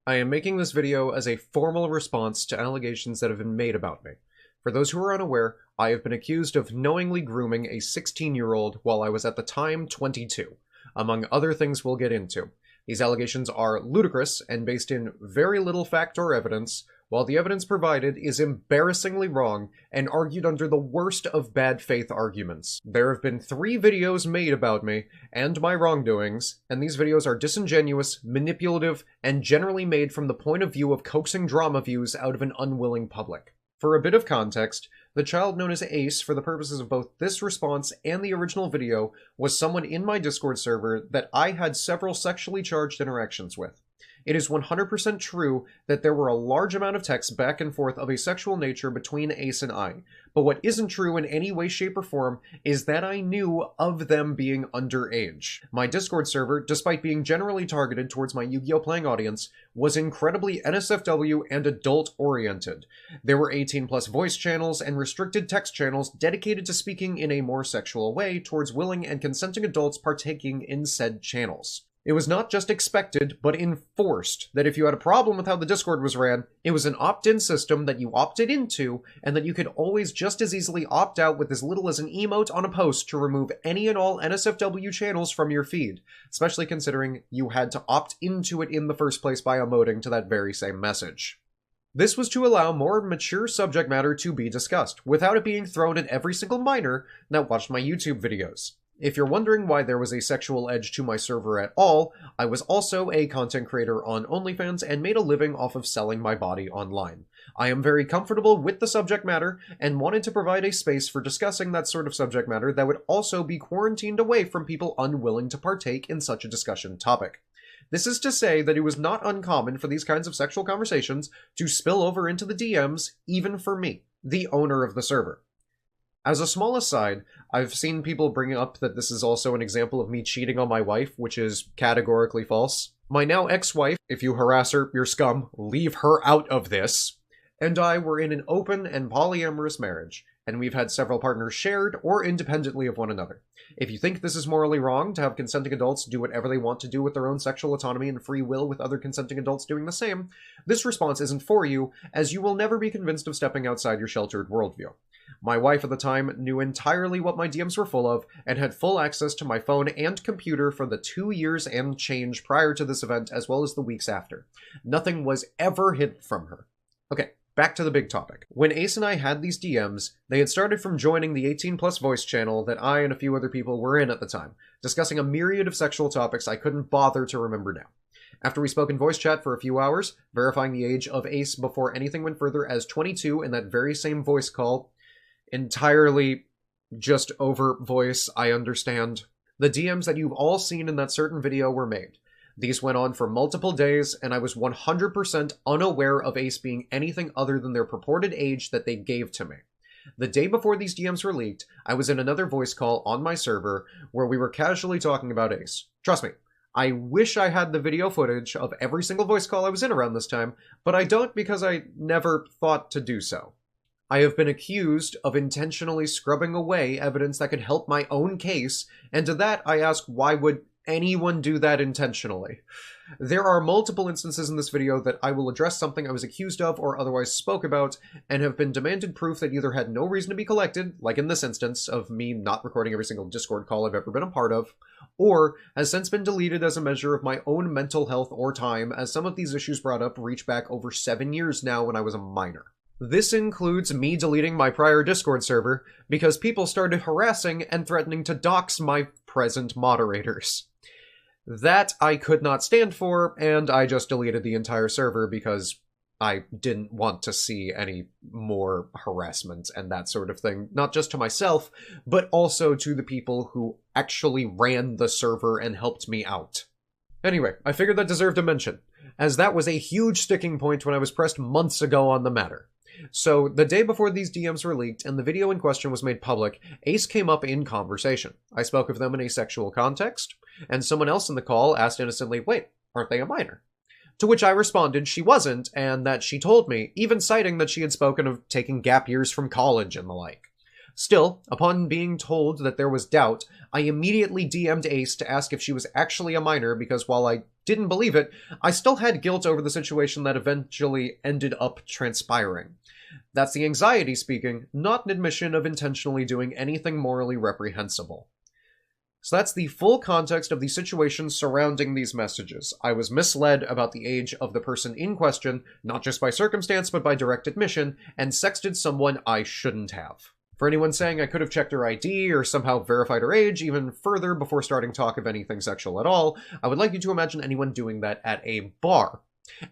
I am making this video as a formal response to allegations that have been made about me. For those who are unaware, I have been accused of knowingly grooming a 16-year-old while I was at the time 22, among other things we'll get into. These allegations are ludicrous and based in very little fact or evidence, while the evidence provided is embarrassingly wrong and argued under the worst of bad faith arguments. There have been 3 videos made about me and my wrongdoings, and these videos are disingenuous, manipulative, and generally made from the point of view of coaxing drama views out of an unwilling public. For a bit of context, the child known as Ace for the purposes of both this response and the original video was someone in my Discord server that I had several sexually charged interactions with. It is 100% true that there were a large amount of texts back and forth of a sexual nature between Ace and I, but what isn't true in any way, shape, or form is that I knew of them being underage. My Discord server, despite being generally targeted towards my Yu-Gi-Oh! Playing audience, was incredibly NSFW and adult-oriented. There were 18+ voice channels and restricted text channels dedicated to speaking in a more sexual way towards willing and consenting adults partaking in said channels. It was not just expected, but enforced, that if you had a problem with how the Discord was ran, it was an opt-in system that you opted into, and that you could always just as easily opt out with as little as an emote on a post to remove any and all NSFW channels from your feed, especially considering you had to opt into it in the first place by emoting to that very same message. This was to allow more mature subject matter to be discussed, without it being thrown at every single minor that watched my YouTube videos. If you're wondering why there was a sexual edge to my server at all, I was also a content creator on OnlyFans and made a living off of selling my body online. I am very comfortable with the subject matter and wanted to provide a space for discussing that sort of subject matter that would also be quarantined away from people unwilling to partake in such a discussion topic. This is to say that it was not uncommon for these kinds of sexual conversations to spill over into the DMs, even for me, the owner of the server. As a small aside, I've seen people bring up that this is also an example of me cheating on my wife, which is categorically false. My now ex-wife, if you harass her, you're scum, leave her out of this, and I were in an open and polyamorous marriage, and we've had several partners shared or independently of one another. If you think this is morally wrong to have consenting adults do whatever they want to do with their own sexual autonomy and free will with other consenting adults doing the same, this response isn't for you, as you will never be convinced of stepping outside your sheltered worldview. My wife at the time knew entirely what my DMs were full of, and had full access to my phone and computer for the 2 years and change prior to this event as well as the weeks after. Nothing was ever hidden from her. Okay, back to the big topic. When Ace and I had these DMs, they had started from joining the 18+ voice channel that I and a few other people were in at the time, discussing a myriad of sexual topics I couldn't bother to remember now. After we spoke in voice chat for a few hours, verifying the age of Ace before anything went further as 22 in that very same voice call, entirely just over voice, I understand. The DMs that you've all seen in that certain video were made. These went on for multiple days, and I was 100% unaware of Ace being anything other than their purported age that they gave to me. The day before these DMs were leaked, I was in another voice call on my server where we were casually talking about Ace. Trust me, I wish I had the video footage of every single voice call I was in around this time, but I don't because I never thought to do so. I have been accused of intentionally scrubbing away evidence that could help my own case, and to that I ask, why would anyone do that intentionally? There are multiple instances in this video that I will address something I was accused of or otherwise spoke about, and have been demanded proof that either had no reason to be collected, like in this instance of me not recording every single Discord call I've ever been a part of, or has since been deleted as a measure of my own mental health or time, as some of these issues brought up reach back over 7 years now when I was a minor. This includes me deleting my prior Discord server because people started harassing and threatening to dox my present moderators. That I could not stand for, and I just deleted the entire server because I didn't want to see any more harassment and that sort of thing, not just to myself, but also to the people who actually ran the server and helped me out. Anyway, I figured that deserved a mention, as that was a huge sticking point when I was pressed months ago on the matter. So, the day before these DMs were leaked and the video in question was made public, Ace came up in conversation. I spoke of them in a sexual context, and someone else in the call asked innocently, wait, aren't they a minor? To which I responded she wasn't, and that she told me, even citing that she had spoken of taking gap years from college and the like. Still, upon being told that there was doubt, I immediately DM'd Ace to ask if she was actually a minor because while I didn't believe it, I still had guilt over the situation that eventually ended up transpiring. That's the anxiety speaking, not an admission of intentionally doing anything morally reprehensible. So that's the full context of the situation surrounding these messages. I was misled about the age of the person in question, not just by circumstance, but by direct admission, and sexted someone I shouldn't have. For anyone saying I could have checked her ID or somehow verified her age even further before starting talk of anything sexual at all, I would like you to imagine anyone doing that at a bar.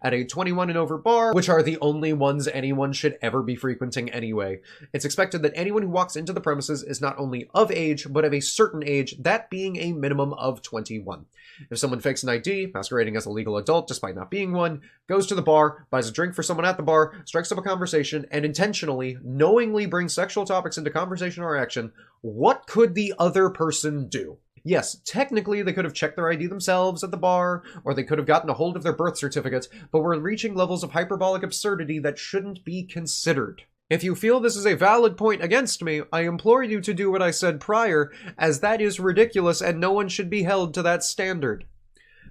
At a 21 and over bar, which are the only ones anyone should ever be frequenting anyway, it's expected that anyone who walks into the premises is not only of age, but of a certain age, that being a minimum of 21. If someone fakes an ID, masquerading as a legal adult despite not being one, goes to the bar, buys a drink for someone at the bar, strikes up a conversation, and intentionally, knowingly brings sexual topics into conversation or action, what could the other person do? Yes, technically they could have checked their ID themselves at the bar, or they could have gotten a hold of their birth certificate, but we're reaching levels of hyperbolic absurdity that shouldn't be considered. If you feel this is a valid point against me, I implore you to do what I said prior, as that is ridiculous and no one should be held to that standard.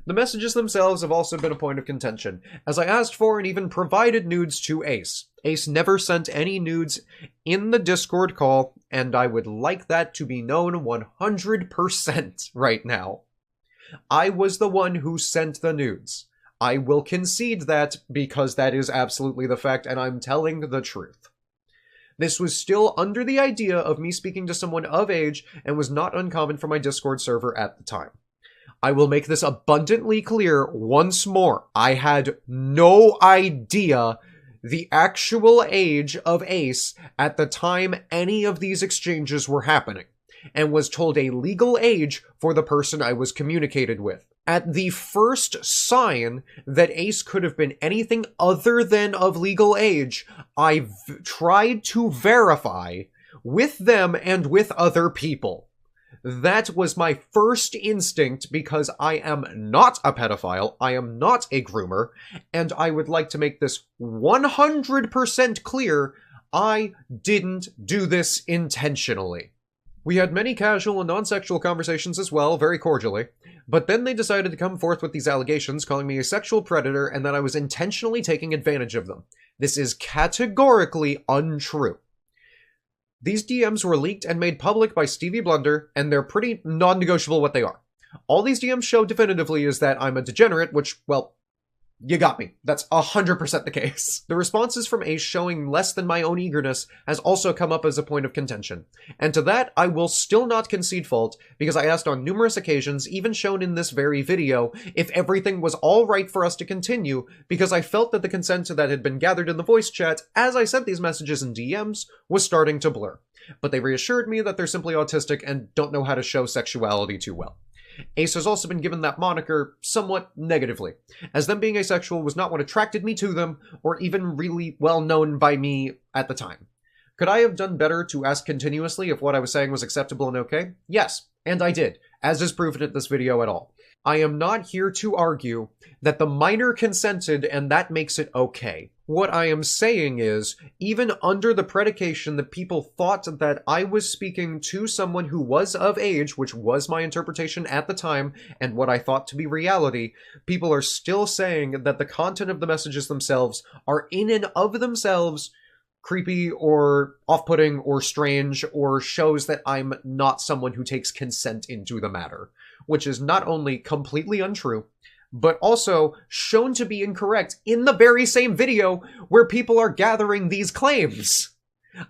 The messages themselves have also been a point of contention, as I asked for and even provided nudes to Ace. Ace never sent any nudes in the Discord call, and I would like that to be known 100% right now. I was the one who sent the nudes. I will concede that because that is absolutely the fact, and I'm telling the truth. This was still under the idea of me speaking to someone of age and was not uncommon for my Discord server at the time. I will make this abundantly clear once more. I had no idea the actual age of Ace at the time any of these exchanges were happening, and was told a legal age for the person I was communicated with. At the first sign that Ace could have been anything other than of legal age, I tried to verify with them and with other people. That was my first instinct because I am not a pedophile, I am not a groomer, and I would like to make this 100% clear, I didn't do this intentionally. We had many casual and non-sexual conversations as well, very cordially, but then they decided to come forth with these allegations, calling me a sexual predator and that I was intentionally taking advantage of them. This is categorically untrue. These DMs were leaked and made public by Stevie Blunder, and they're pretty non-negotiable what they are. All these DMs show definitively is that I'm a degenerate, which, well, you got me. That's 100% the case. The responses from Ace showing less than my own eagerness has also come up as a point of contention. And to that, I will still not concede fault, because I asked on numerous occasions, even shown in this very video, if everything was alright for us to continue, because I felt that the consent that had been gathered in the voice chat as I sent these messages in DMs was starting to blur. But they reassured me that they're simply autistic and don't know how to show sexuality too well. Ace has also been given that moniker somewhat negatively, as them being asexual was not what attracted me to them, or even really well known by me at the time. Could I have done better to ask continuously if what I was saying was acceptable and okay? Yes, and I did, as is proven in this video at all. I am not here to argue that the minor consented and that makes it okay. What I am saying is, even under the predication that people thought that I was speaking to someone who was of age, which was my interpretation at the time, and what I thought to be reality, people are still saying that the content of the messages themselves are in and of themselves creepy or off-putting or strange or shows that I'm not someone who takes consent into the matter, which is not only completely untrue, but also shown to be incorrect in the very same video where people are gathering these claims.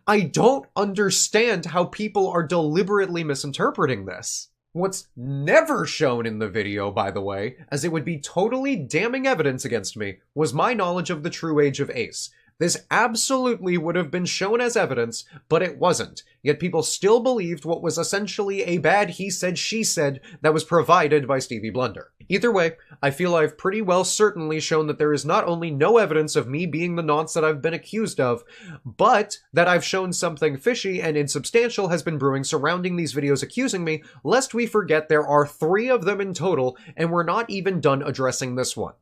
I don't understand how people are deliberately misinterpreting this. What's never shown in the video, by the way, as it would be totally damning evidence against me, was my knowledge of the true age of Ace. This absolutely would have been shown as evidence, but it wasn't. Yet people still believed what was essentially a bad he said, she said that was provided by Stevie Blunder. Either way, I feel I've pretty well certainly shown that there is not only no evidence of me being the nonce that I've been accused of, but that I've shown something fishy and insubstantial has been brewing surrounding these videos accusing me, lest we forget there are 3 of them in total, and we're not even done addressing this one.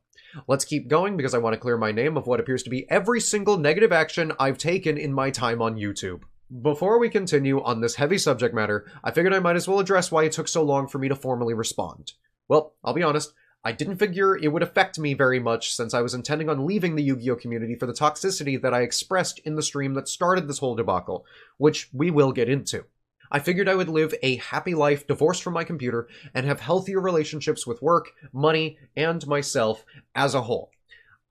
Let's keep going because I want to clear my name of what appears to be every single negative action I've taken in my time on YouTube. Before we continue on this heavy subject matter, I figured I might as well address why it took so long for me to formally respond. Well, I'll be honest, I didn't figure it would affect me very much since I was intending on leaving the Yu-Gi-Oh community for the toxicity that I expressed in the stream that started this whole debacle, which we will get into. I figured I would live a happy life divorced from my computer and have healthier relationships with work, money, and myself as a whole.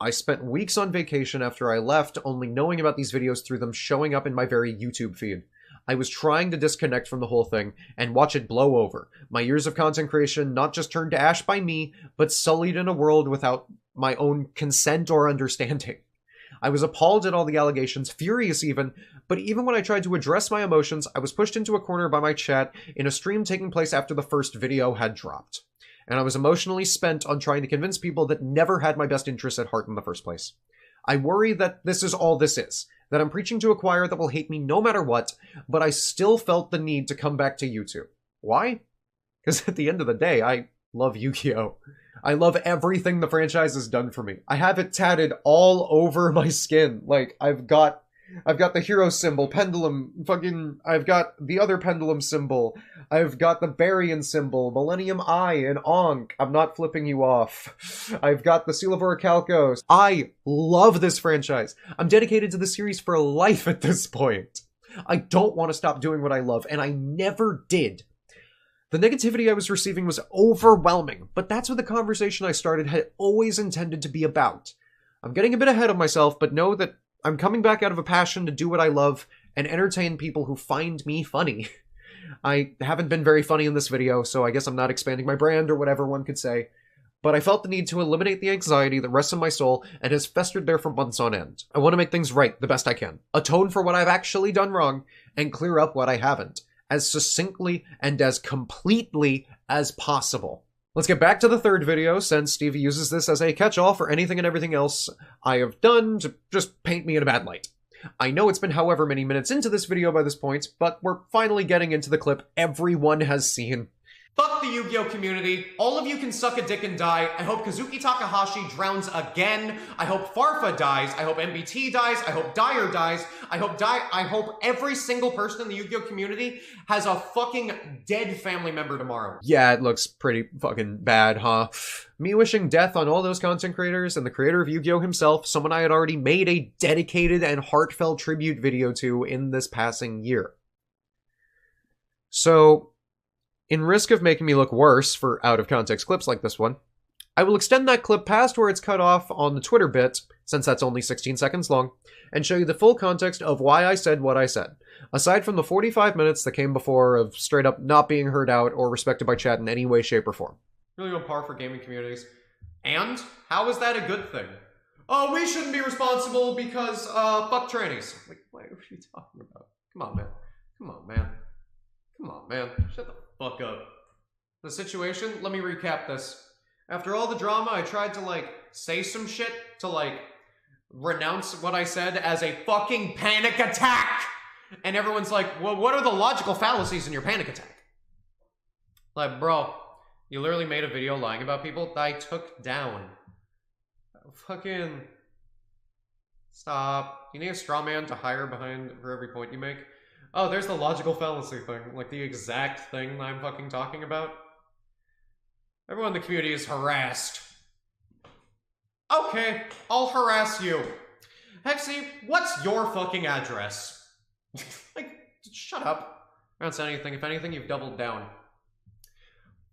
I spent weeks on vacation after I left, only knowing about these videos through them showing up in my very YouTube feed. I was trying to disconnect from the whole thing and watch it blow over. My years of content creation not just turned to ash by me, but sullied in a world without my own consent or understanding. I was appalled at all the allegations, furious even, but even when I tried to address my emotions, I was pushed into a corner by my chat in a stream taking place after the first video had dropped. And I was emotionally spent on trying to convince people that never had my best interests at heart in the first place. I worry that this is all this is, that I'm preaching to a choir that will hate me no matter what, but I still felt the need to come back to YouTube. Why? Because at the end of the day, I love Yu-Gi-Oh! I love everything the franchise has done for me. I have it tatted all over my skin. Like, I've got the hero symbol, pendulum, I've got the other pendulum symbol. I've got the Barian symbol, Millennium Eye, and Ankh. I'm not flipping you off. I've got the Seal of Orichalcos. I love this franchise. I'm dedicated to the series for life at this point. I don't want to stop doing what I love, and I never did. The negativity I was receiving was overwhelming, but that's what the conversation I started had always intended to be about. I'm getting a bit ahead of myself, but know that I'm coming back out of a passion to do what I love and entertain people who find me funny. I haven't been very funny in this video, so I guess I'm not expanding my brand or whatever one could say, but I felt the need to eliminate the anxiety that rests in my soul and has festered there for months on end. I want to make things right the best I can, atone for what I've actually done wrong, and clear up what I haven't, as succinctly and as completely as possible. Let's get back to the third video, since Stevie uses this as a catch-all for anything and everything else I have done to just paint me in a bad light. I know it's been however many minutes into this video by this point, but we're finally getting into the clip everyone has seen. Fuck the Yu-Gi-Oh community. All of you can suck a dick and die. I hope Kazuki Takahashi drowns again. I hope Farfa dies. I hope MBT dies. I hope Dyer dies. I hope every single person in the Yu-Gi-Oh community has a fucking dead family member tomorrow. Yeah, it looks pretty fucking bad, huh? Me wishing death on all those content creators and the creator of Yu-Gi-Oh himself, someone I had already made a dedicated and heartfelt tribute video to in this passing year. So, in risk of making me look worse for out-of-context clips like this one, I will extend that clip past where it's cut off on the Twitter bit, since that's only 16 seconds long, and show you the full context of why I said what I said, aside from the 45 minutes that came before of straight up not being heard out or respected by chat in any way, shape, or form. Really on par for gaming communities. And? How is that a good thing? Oh, we shouldn't be responsible because, fuck trannies. Like, what are you talking about? Come on, man. Come on, man. Come on, man. Shut the fuck up. The situation, let me recap this. After all the drama, I tried to, say some shit to, renounce what I said as a fucking panic attack! And everyone's like, well, what are the logical fallacies in your panic attack? Like, bro, you literally made a video lying about people that I took down. Fucking... Stop. You need a straw man to hire behind for every point you make? Oh, there's the logical fallacy thing. Like, the exact thing I'm fucking talking about. Everyone in the community is harassed. Okay, I'll harass you. Hexy, what's your fucking address? Shut up. I don't say anything. If anything, you've doubled down.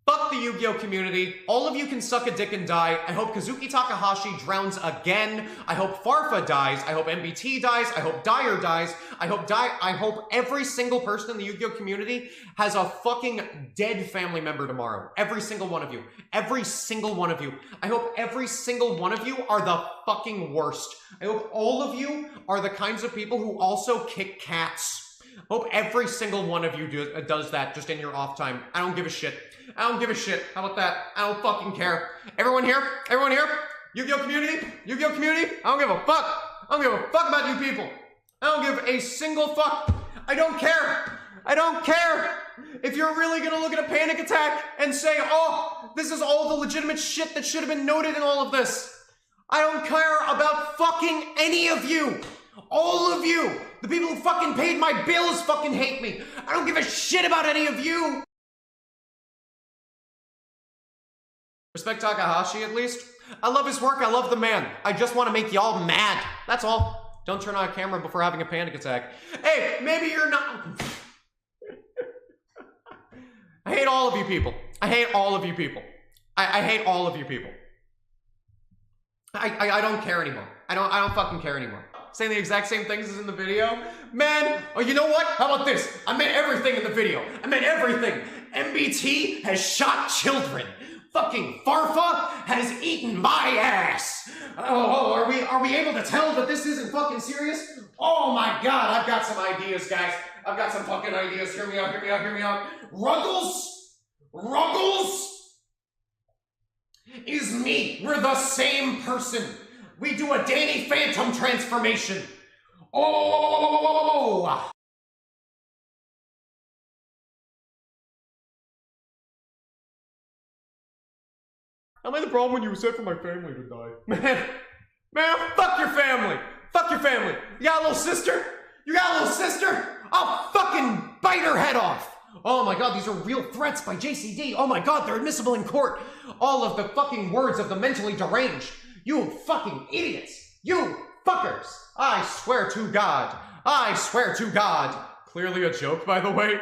Fuck the Yu-Gi-Oh community. All of you can suck a dick and die. I hope Kazuki Takahashi drowns again. I hope Farfa dies. I hope MBT dies. I hope Dyer dies. I hope every single person in the Yu-Gi-Oh community has a fucking dead family member tomorrow. Every single one of you. Every single one of you. I hope every single one of you are the fucking worst. I hope all of you are the kinds of people who also kick cats. I hope every single one of you does that just in your off time. I don't give a shit. I don't give a shit. How about that? I don't fucking care. Everyone here? Everyone here? Yu-Gi-Oh community? Yu-Gi-Oh community? I don't give a fuck. I don't give a fuck about you people. I don't give a single fuck. I don't care. I don't care. If you're really gonna look at a panic attack and say, oh, this is all the legitimate shit that should have been noted in all of this. I don't care about fucking any of you. All of you. The people who fucking paid my bills fucking hate me. I don't give a shit about any of you. respect Takahashi at least? I love his work, I love the man. I just want to make y'all mad. That's all. Don't turn on a camera before having a panic attack. Hey, maybe you're not... I hate all of you people. I hate all of you people. I hate all of you people. I don't care anymore. I don't fucking care anymore. Saying the exact same things as in the video. Man, oh, you know what? How about this? I meant everything in the video. I meant everything. MBT has shot children. Fucking Farfa has eaten my ass. Oh, are we able to tell that this isn't fucking serious? Oh my god, I've got some ideas, guys. I've got some fucking ideas. Hear me out, hear me out, hear me out. Ruggles is me. We're the same person. We do a Danny Phantom transformation. Oh! Am I the problem when you said for my family to die? Man, fuck your family. Fuck your family. You got a little sister? You got a little sister? I'll fucking bite her head off. Oh my god, these are real threats by JCD. Oh my god, they're admissible in court. All of the fucking words of the mentally deranged. You fucking idiots. You fuckers. I swear to God. I swear to God. Clearly a joke, by the way.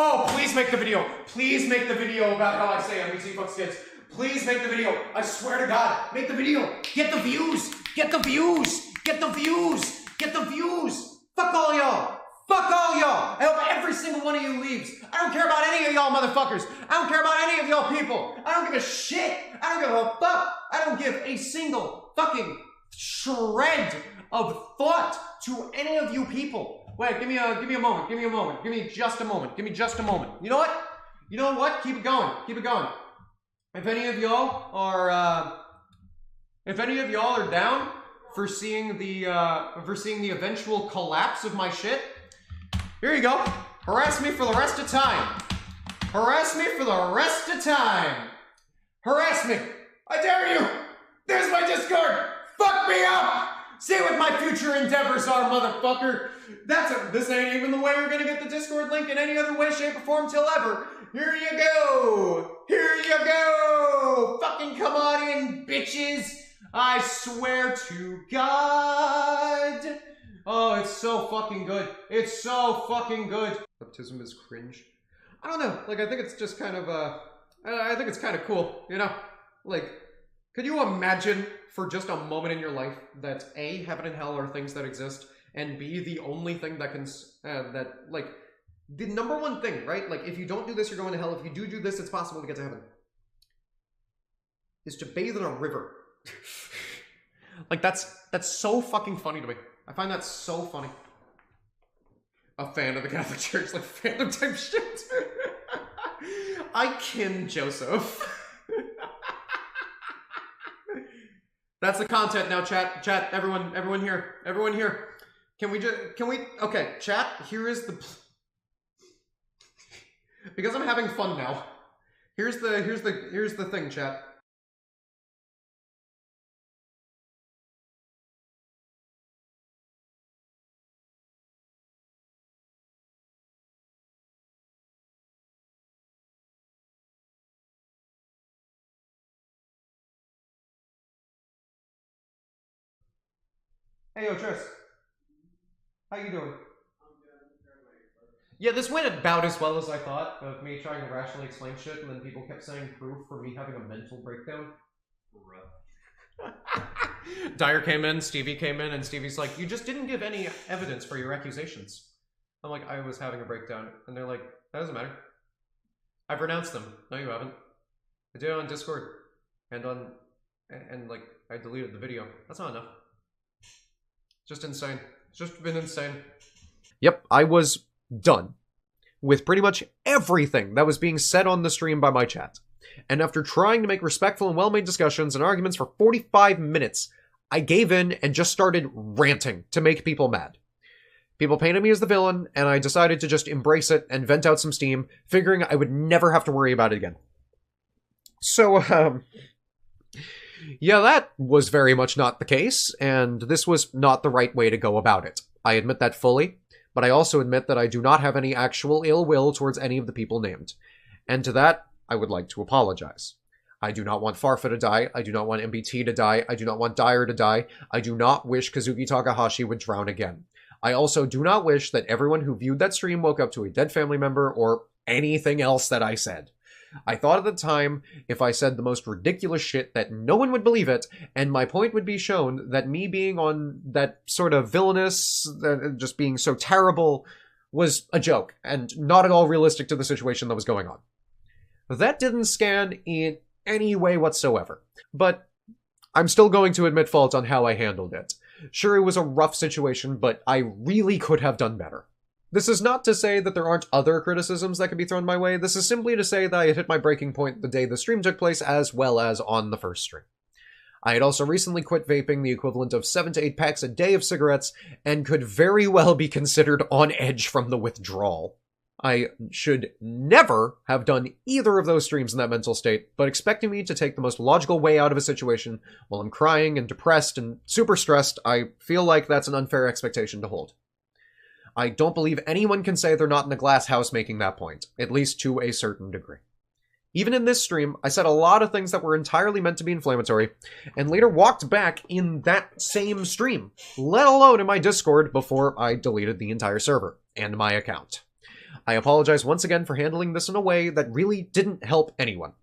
Oh, please make the video. Please make the video about how I say MBT fucks kids. Please make the video. I swear to God. Make the video. Get the views. Get the views. Get the views. Get the views. Fuck all y'all. Fuck all y'all. I hope every single one of you leaves. I don't care about any of y'all motherfuckers. I don't care about any of y'all people. I don't give a shit. I don't give a fuck. I don't give a single fucking shred of thought to any of you people. Wait, give me a moment. Give me a moment. Give me just a moment. Give me just a moment. You know what? You know what? Keep it going. Keep it going. If any of y'all are down for seeing the eventual collapse of my shit, here you go. Harass me for the rest of time. Harass me for the rest of time. Harass me. I dare you. There's my Discord. Fuck me up. See what my future endeavors are, motherfucker. This ain't even the way we're gonna get the Discord link in any other way, shape, or form till ever. Here you go. Here you go. Fucking come on in, bitches. I swear to God. Oh, it's so fucking good. It's so fucking good. Baptism is cringe. I don't know. Like, I think it's just kind of, I think it's kind of cool, you know? Like, could you imagine for just a moment in your life that A, heaven and hell are things that exist, and B, the only thing that can, like, the number one thing, right? Like, if you don't do this, you're going to hell. If you do this, it's possible to get to heaven. Is to bathe in a river. Like, that's so fucking funny to me. I find that so funny. A fan of the Catholic Church, like fandom type shit. I kin Joseph. That's the content now, chat, everyone here. Okay, chat, here is the, because I'm having fun now. Here's the thing, chat. Hey, yo, Tris. How you doing? Yeah, this went about as well as I thought, of me trying to rationally explain shit, and then people kept saying proof for me having a mental breakdown. Dyer came in, Stevie came in, and Stevie's like, you just didn't give any evidence for your accusations. I'm like, I was having a breakdown. And they're like, that doesn't matter. I've renounced them. No, you haven't. I did it on Discord. And like, I deleted the video. That's not enough. Just insane. It's just been insane. Yep, I was done with pretty much everything that was being said on the stream by my chat. And after trying to make respectful and well-made discussions and arguments for 45 minutes, I gave in and just started ranting to make people mad. People painted me as the villain, and I decided to just embrace it and vent out some steam, figuring I would never have to worry about it again. So, yeah, that was very much not the case, and this was not the right way to go about it. I admit that fully, but I also admit that I do not have any actual ill will towards any of the people named. And to that, I would like to apologize. I do not want Farfa to die. I do not want MBT to die. I do not want Dyer to die. I do not wish Kazuki Takahashi would drown again. I also do not wish that everyone who viewed that stream woke up to a dead family member or anything else that I said. I thought at the time, if I said the most ridiculous shit, that no one would believe it, and my point would be shown that me being on that sort of villainous, just being so terrible, was a joke, and not at all realistic to the situation that was going on. That didn't scan in any way whatsoever, but I'm still going to admit fault on how I handled it. Sure, it was a rough situation, but I really could have done better. This is not to say that there aren't other criticisms that could be thrown my way. This is simply to say that I had hit my breaking point the day the stream took place, as well as on the first stream. I had also recently quit vaping, the equivalent of 7 to 8 packs a day of cigarettes, and could very well be considered on edge from the withdrawal. I should never have done either of those streams in that mental state, but expecting me to take the most logical way out of a situation while I'm crying and depressed and super stressed, I feel like that's an unfair expectation to hold. I don't believe anyone can say they're not in a glass house making that point, at least to a certain degree. Even in this stream, I said a lot of things that were entirely meant to be inflammatory, and later walked back in that same stream, let alone in my Discord, before I deleted the entire server and my account. I apologize once again for handling this in a way that really didn't help anyone,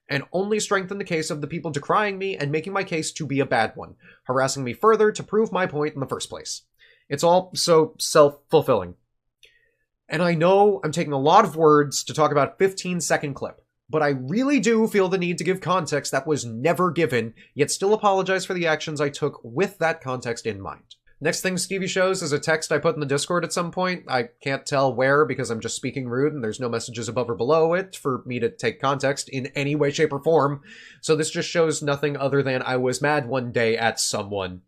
and only strengthened the case of the people decrying me and making my case to be a bad one, harassing me further to prove my point in the first place. It's all so self-fulfilling. And I know I'm taking a lot of words to talk about a 15-second clip, but I really do feel the need to give context that was never given, yet still apologize for the actions I took with that context in mind. Next thing Stevie shows is a text I put in the Discord at some point. I can't tell where because I'm just speaking rude and there's no messages above or below it for me to take context in any way, shape, or form. So this just shows nothing other than I was mad one day at someone.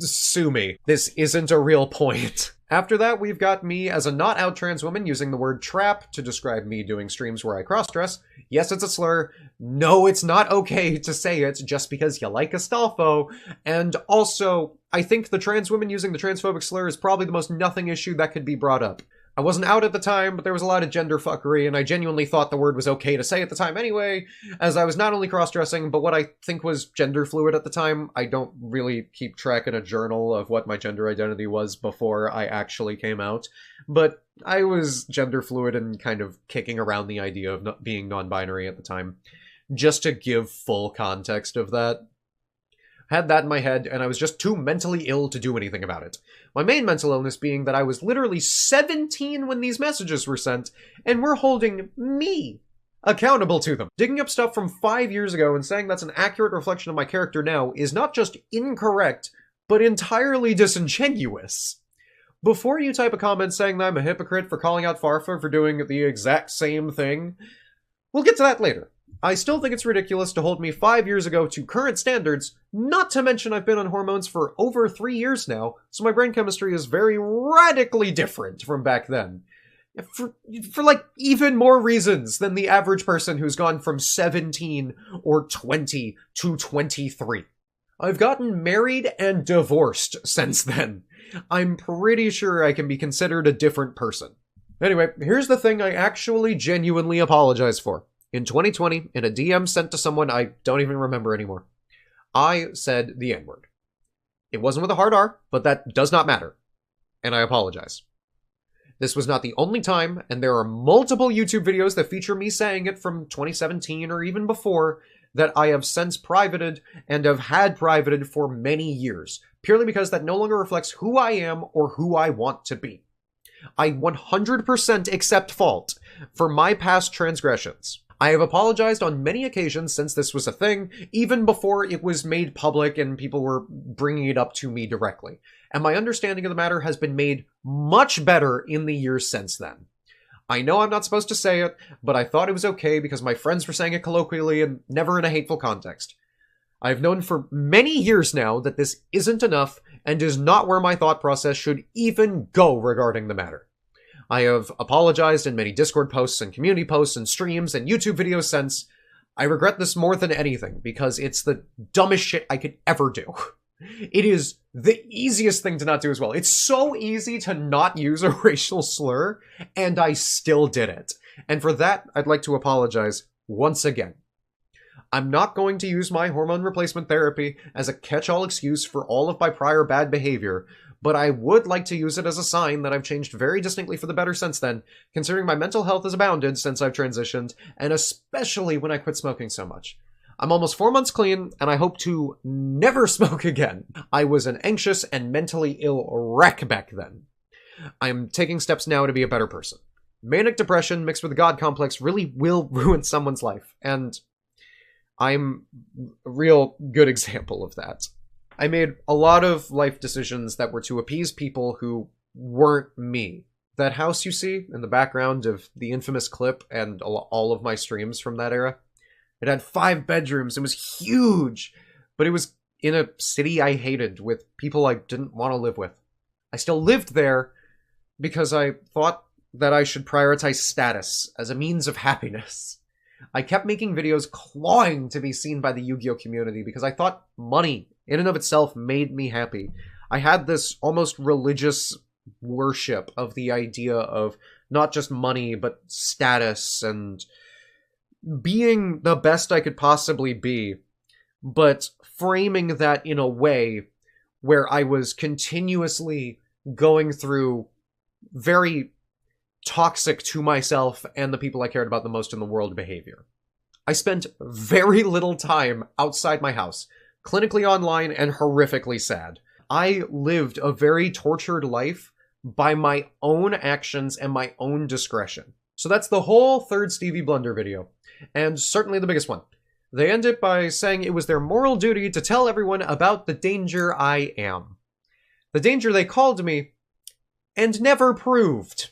Sue me. This isn't a real point. After that, we've got me as a not out trans woman using the word trap to describe me doing streams where I cross-dress. Yes, it's a slur. No, it's not okay to say it just because you like Astolfo. And also, I think the trans woman using the transphobic slur is probably the most nothing issue that could be brought up. I wasn't out at the time, but there was a lot of gender fuckery, and I genuinely thought the word was okay to say at the time anyway, as I was not only cross-dressing, but what I think was gender fluid at the time. I don't really keep track in a journal of what my gender identity was before I actually came out, but I was gender fluid and kind of kicking around the idea of not being non-binary at the time. Just to give full context of that. Had that in my head, and I was just too mentally ill to do anything about it. My main mental illness being that I was literally 17 when these messages were sent, and we're holding me accountable to them. Digging up stuff from 5 years ago and saying that's an accurate reflection of my character now is not just incorrect, but entirely disingenuous. Before you type a comment saying that I'm a hypocrite for calling out Farfa for doing the exact same thing, we'll get to that later. I still think it's ridiculous to hold me 5 years ago to current standards, not to mention I've been on hormones for over 3 years now, so my brain chemistry is very radically different from back then. For like even more reasons than the average person who's gone from 17 or 20 to 23. I've gotten married and divorced since then. I'm pretty sure I can be considered a different person. Anyway, here's the thing I actually genuinely apologize for. In 2020, in a DM sent to someone I don't even remember anymore, I said the N-word. It wasn't with a hard R, but that does not matter. And I apologize. This was not the only time, and there are multiple YouTube videos that feature me saying it from 2017 or even before that I have since privated and have had privated for many years, purely because that no longer reflects who I am or who I want to be. I 100% accept fault for my past transgressions. I have apologized on many occasions since this was a thing, even before it was made public and people were bringing it up to me directly. And my understanding of the matter has been made much better in the years since then. I know I'm not supposed to say it, but I thought it was okay because my friends were saying it colloquially and never in a hateful context. I've known for many years now that this isn't enough and is not where my thought process should even go regarding the matter. I have apologized in many Discord posts and community posts and streams and YouTube videos since. I regret this more than anything because it's the dumbest shit I could ever do. It is the easiest thing to not do as well. It's so easy to not use a racial slur, and I still did it. And for that, I'd like to apologize once again. I'm not going to use my hormone replacement therapy as a catch-all excuse for all of my prior bad behavior, but I would like to use it as a sign that I've changed very distinctly for the better since then, considering my mental health has abounded since I've transitioned, and especially when I quit smoking so much. I'm almost 4 months clean, and I hope to never smoke again. I was an anxious and mentally ill wreck back then. I'm taking steps now to be a better person. Manic depression mixed with a God complex really will ruin someone's life, and I'm a real good example of that. I made a lot of life decisions that were to appease people who weren't me. That house you see in the background of the infamous clip and all of my streams from that era, it had 5 bedrooms. It was huge, but it was in a city I hated with people I didn't want to live with. I still lived there because I thought that I should prioritize status as a means of happiness. I kept making videos clawing to be seen by the Yu-Gi-Oh community because I thought money in and of itself made me happy. I had this almost religious worship of the idea of not just money, but status and being the best I could possibly be, but framing that in a way where I was continuously going through very toxic to myself and the people I cared about the most in the world behavior. I spent very little time outside my house, clinically online and horrifically sad. I lived a very tortured life by my own actions and my own discretion. So that's the whole third Stevie Blunder video, and certainly the biggest one. They end it by saying it was their moral duty to tell everyone about the danger I am. The danger they called me, and never proved.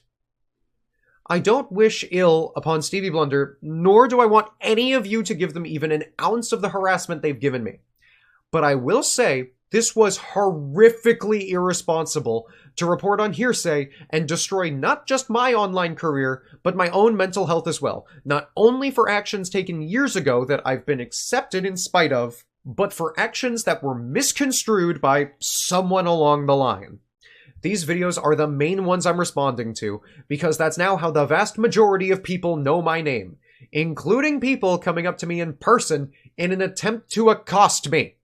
I don't wish ill upon Stevie Blunder, nor do I want any of you to give them even an ounce of the harassment they've given me. But I will say, this was horrifically irresponsible to report on hearsay and destroy not just my online career, but my own mental health as well. Not only for actions taken years ago that I've been accepted in spite of, but for actions that were misconstrued by someone along the line. These videos are the main ones I'm responding to, because that's now how the vast majority of people know my name, including people coming up to me in person in an attempt to accost me.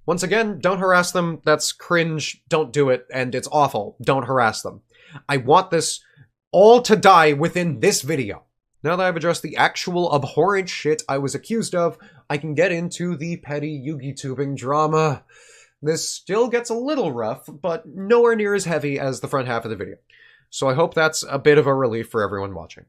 Once again, don't harass them. That's cringe. Don't do it. And it's awful. Don't harass them. I want this all to die within this video. Now that I've addressed the actual abhorrent shit I was accused of, I can get into the petty Yu-Gi-Tubing drama. This still gets a little rough, but nowhere near as heavy as the front half of the video. So I hope that's a bit of a relief for everyone watching.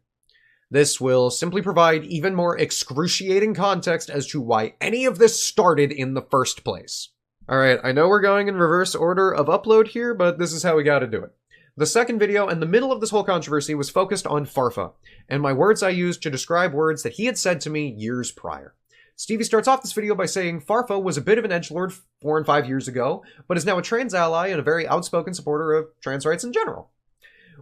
This will simply provide even more excruciating context as to why any of this started in the first place. Alright, I know we're going in reverse order of upload here, but this is how we gotta do it. The second video and the middle of this whole controversy was focused on Farfa, and my words I used to describe words that he had said to me years prior. Stevie starts off this video by saying Farfa was a bit of an edgelord 4 and 5 years ago, but is now a trans ally and a very outspoken supporter of trans rights in general.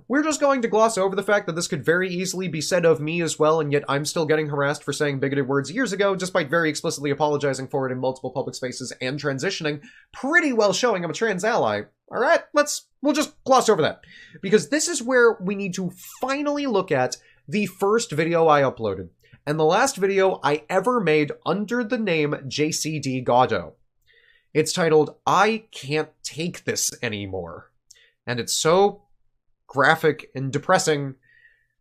We're just going to gloss over the fact that this could very easily be said of me as well, and yet I'm still getting harassed for saying bigoted words years ago, despite very explicitly apologizing for it in multiple public spaces and transitioning, pretty well showing I'm a trans ally. Alright, we'll just gloss over that. Because this is where we need to finally look at the first video I uploaded, and the last video I ever made under the name JCDgodot. It's titled, I Can't Take This Anymore. And it's so graphic and depressing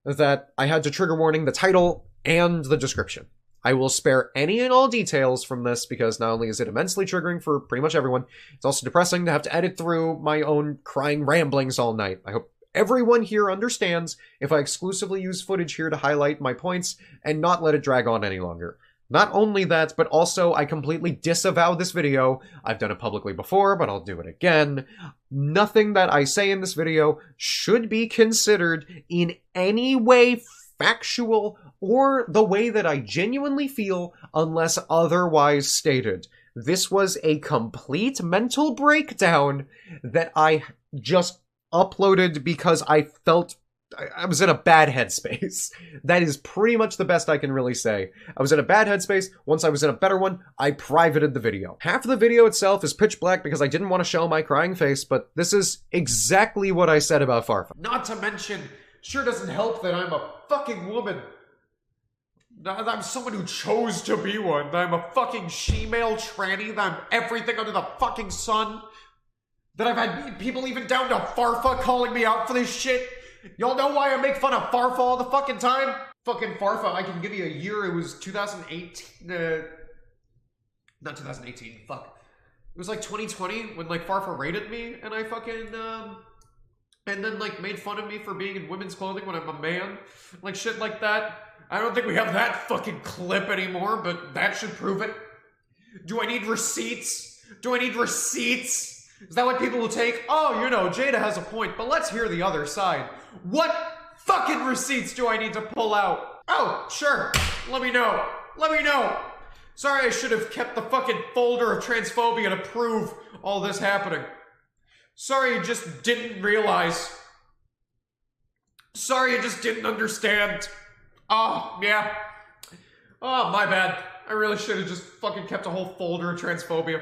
that I had to trigger warning the title and the description. I will spare any and all details from this because not only is it immensely triggering for pretty much everyone, it's also depressing to have to edit through my own crying ramblings all night. I hope everyone here understands if I exclusively use footage here to highlight my points and not let it drag on any longer. Not only that, but also I completely disavow this video. I've done it publicly before, but I'll do it again. Nothing that I say in this video should be considered in any way factual or the way that I genuinely feel unless otherwise stated. This was a complete mental breakdown that I just uploaded because I felt I was in a bad headspace. That is pretty much the best I can really say. I was in a bad headspace. Once I was in a better one, I privated the video. Half of the video itself is pitch black because I didn't want to show my crying face, but this is exactly what I said about Farfa. Not to mention, sure doesn't help that I'm a fucking woman. I'm someone who chose to be one. That I'm a fucking she-male tranny. That I'm everything under the fucking sun. That I've had people even down to Farfa calling me out for this shit. Y'all know why I make fun of Farfa all the fucking time? Fucking Farfa, I can give you a year. It was 2018. Not 2018, fuck. It was like 2020 when like Farfa raided me and I fucking, and then like made fun of me for being in women's clothing when I'm a man. Like shit like that. I don't think we have that fucking clip anymore, but that should prove it. Do I need receipts? Do I need receipts? Is that what people will take? Oh, you know, Jada has a point, but let's hear the other side. What fucking receipts do I need to pull out? Oh, sure. Let me know. Let me know. Sorry, I should have kept the fucking folder of transphobia to prove all this happening. Sorry, you just didn't realize. Sorry, you just didn't understand. Oh, yeah. Oh, my bad. I really should have just fucking kept a whole folder of transphobia.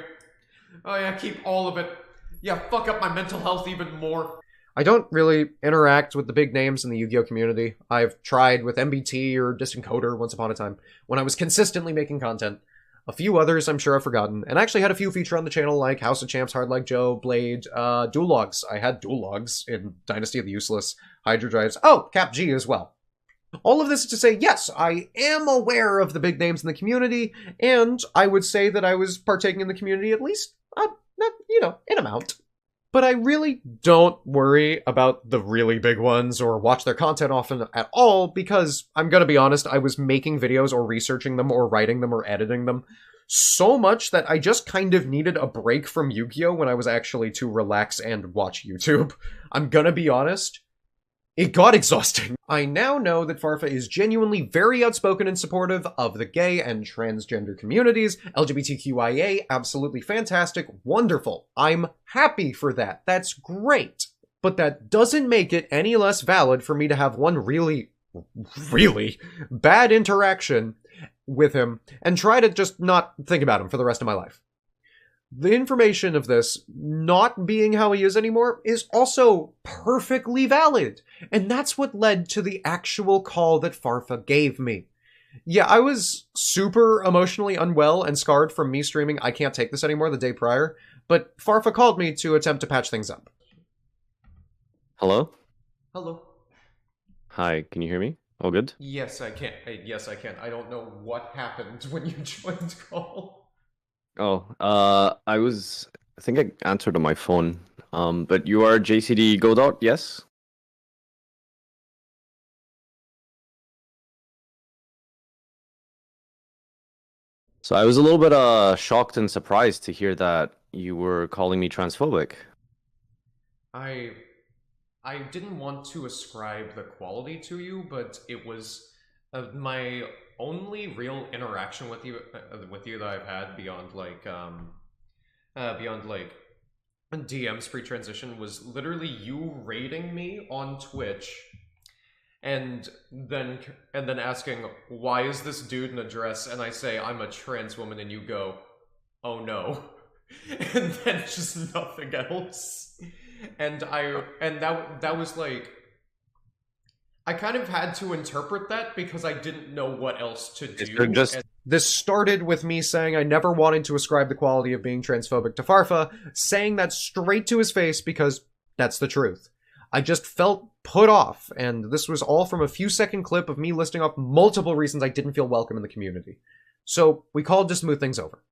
Oh yeah, keep all of it. Yeah, fuck up my mental health even more. I don't really interact with the big names in the Yu-Gi-Oh community. I've tried with MBT or Distant Coder once upon a time, when I was consistently making content. A few others I'm sure I've forgotten, and I actually had a few feature on the channel like House of Champs, Hard Like Joe, Blade, Dual Logs. I had Dual Logs in Dynasty of the Useless, Hydra Drives, oh, Cap G as well. All of this is to say, yes, I am aware of the big names in the community, and I would say that I was partaking in the community at least, in amount. But I really don't worry about the really big ones or watch their content often at all because, I'm gonna be honest, I was making videos or researching them or writing them or editing them so much that I just kind of needed a break from Yu-Gi-Oh! When I was actually to relax and watch YouTube. I'm gonna be honest. It got exhausting. I now know that Farfa is genuinely very outspoken and supportive of the gay and transgender communities, LGBTQIA, absolutely fantastic, wonderful. I'm happy for that. That's great. But that doesn't make it any less valid for me to have one really bad interaction with him and try to just not think about him for the rest of my life. The information of this not being how he is anymore is also perfectly valid. And that's what led to the actual call that Farfa gave me. Yeah, I was super emotionally unwell and scarred from me streaming I Can't Take This Anymore the day prior, but Farfa called me to attempt to patch things up. Hello? Hello. Hi, can you hear me? All good? Yes, I can. Yes, I can. I don't know what happened when you joined call. Oh, I think I answered on my phone. But you are JCDgodot, yes? So I was a little bit shocked and surprised to hear that you were calling me transphobic. I didn't want to ascribe the quality to you, but it was my only real interaction with you that I've had beyond like DMs pre-transition was literally you raiding me on Twitch and then asking, why is this dude in a dress? And I say, I'm a trans woman, and you go, oh no. And then just nothing else. And that was like, I kind of had to interpret that because I didn't know what else to do. This started with me saying I never wanted to ascribe the quality of being transphobic to Farfa, saying that straight to his face because that's the truth. I just felt put off, and this was all from a few-second clip of me listing off multiple reasons I didn't feel welcome in the community. So we called to smooth things over.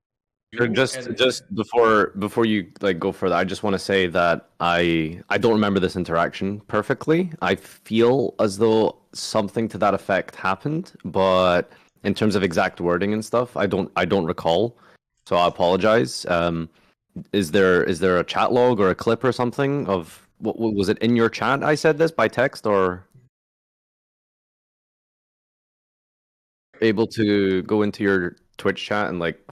Just before you like go further, I just want to say that I don't remember this interaction perfectly. I feel as though something to that effect happened, but in terms of exact wording and stuff, I don't recall. So I apologize. Is there a chat log or a clip or something of what was it in your chat? I said this by text or able to go into your Twitch chat and like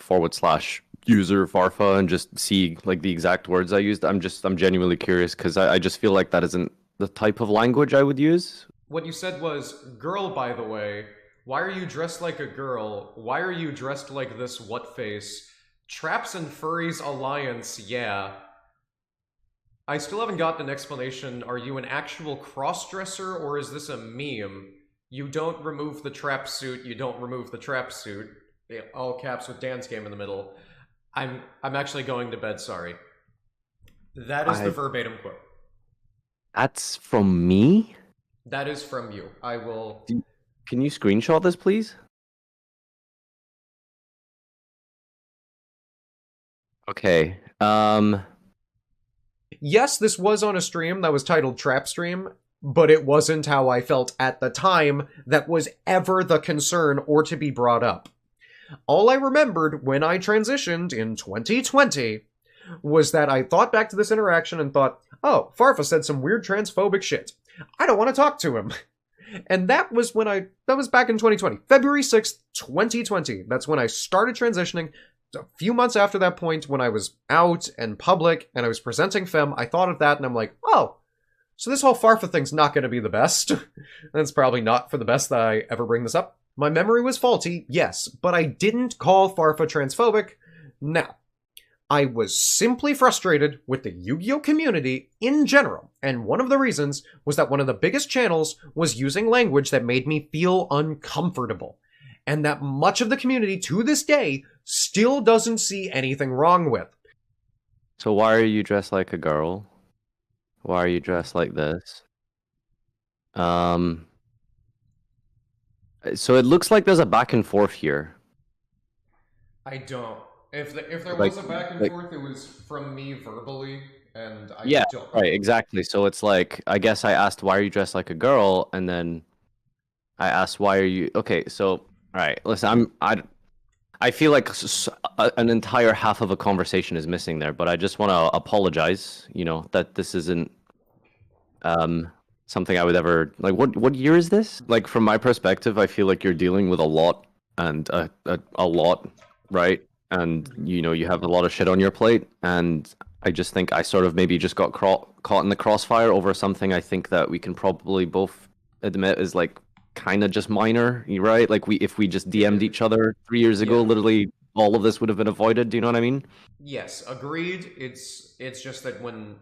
/user Farfa and just see like the exact words I used. I'm genuinely curious because I just feel like that isn't the type of language I would use. What you said was, girl, by the way, why are you dressed like a girl? Why are you dressed like this what face? Traps and Furries Alliance, yeah. I still haven't gotten an explanation. Are you an actual cross-dresser or is this a meme? You don't remove the trap suit. You don't remove the trap suit. All caps with Dan's game in the middle. I'm actually going to bed. Sorry. That is the I verbatim quote. That's from me? That is from you. I will. Can you screenshot this, please? Okay. Yes, this was on a stream that was titled Trap Stream, but it wasn't how I felt at the time that was ever the concern or to be brought up. All I remembered when I transitioned in 2020 was that I thought back to this interaction and thought, oh, Farfa said some weird transphobic shit. I don't want to talk to him. And that was back in 2020. February 6th, 2020. That's when I started transitioning. A few months after that point, when I was out and public and I was presenting Fem, I thought of that and I'm like, oh, so this whole Farfa thing's not going to be the best. That's probably not for the best that I ever bring this up. My memory was faulty, yes, but I didn't call Farfa transphobic. Now, I was simply frustrated with the Yu-Gi-Oh community in general, and one of the reasons was that one of the biggest channels was using language that made me feel uncomfortable, and that much of the community to this day still doesn't see anything wrong with. So why are you dressed like a girl? Why are you dressed like this? Um, so it looks like there's a back and forth here. I don't. If there Like, was a back and like, forth, it was from me verbally, and I yeah, don't. right, exactly. So it's like, I guess I asked, why are you dressed like a girl? And then I asked, why are you, okay, so, all right, listen, I feel like an entire half of a conversation is missing there, but I just want to apologize, that this isn't something I would ever like. What year is this? Like from my perspective, I feel like you're dealing with a lot and a lot, right? And you have a lot of shit on your plate, and I just think I sort of maybe just got caught in the crossfire over something I think that we can probably both admit is like kind of just minor, right? Like if we just DM'd each other 3 years ago, Yeah. literally all of this would have been avoided. Do you know what I mean? Yes, agreed. It's just that when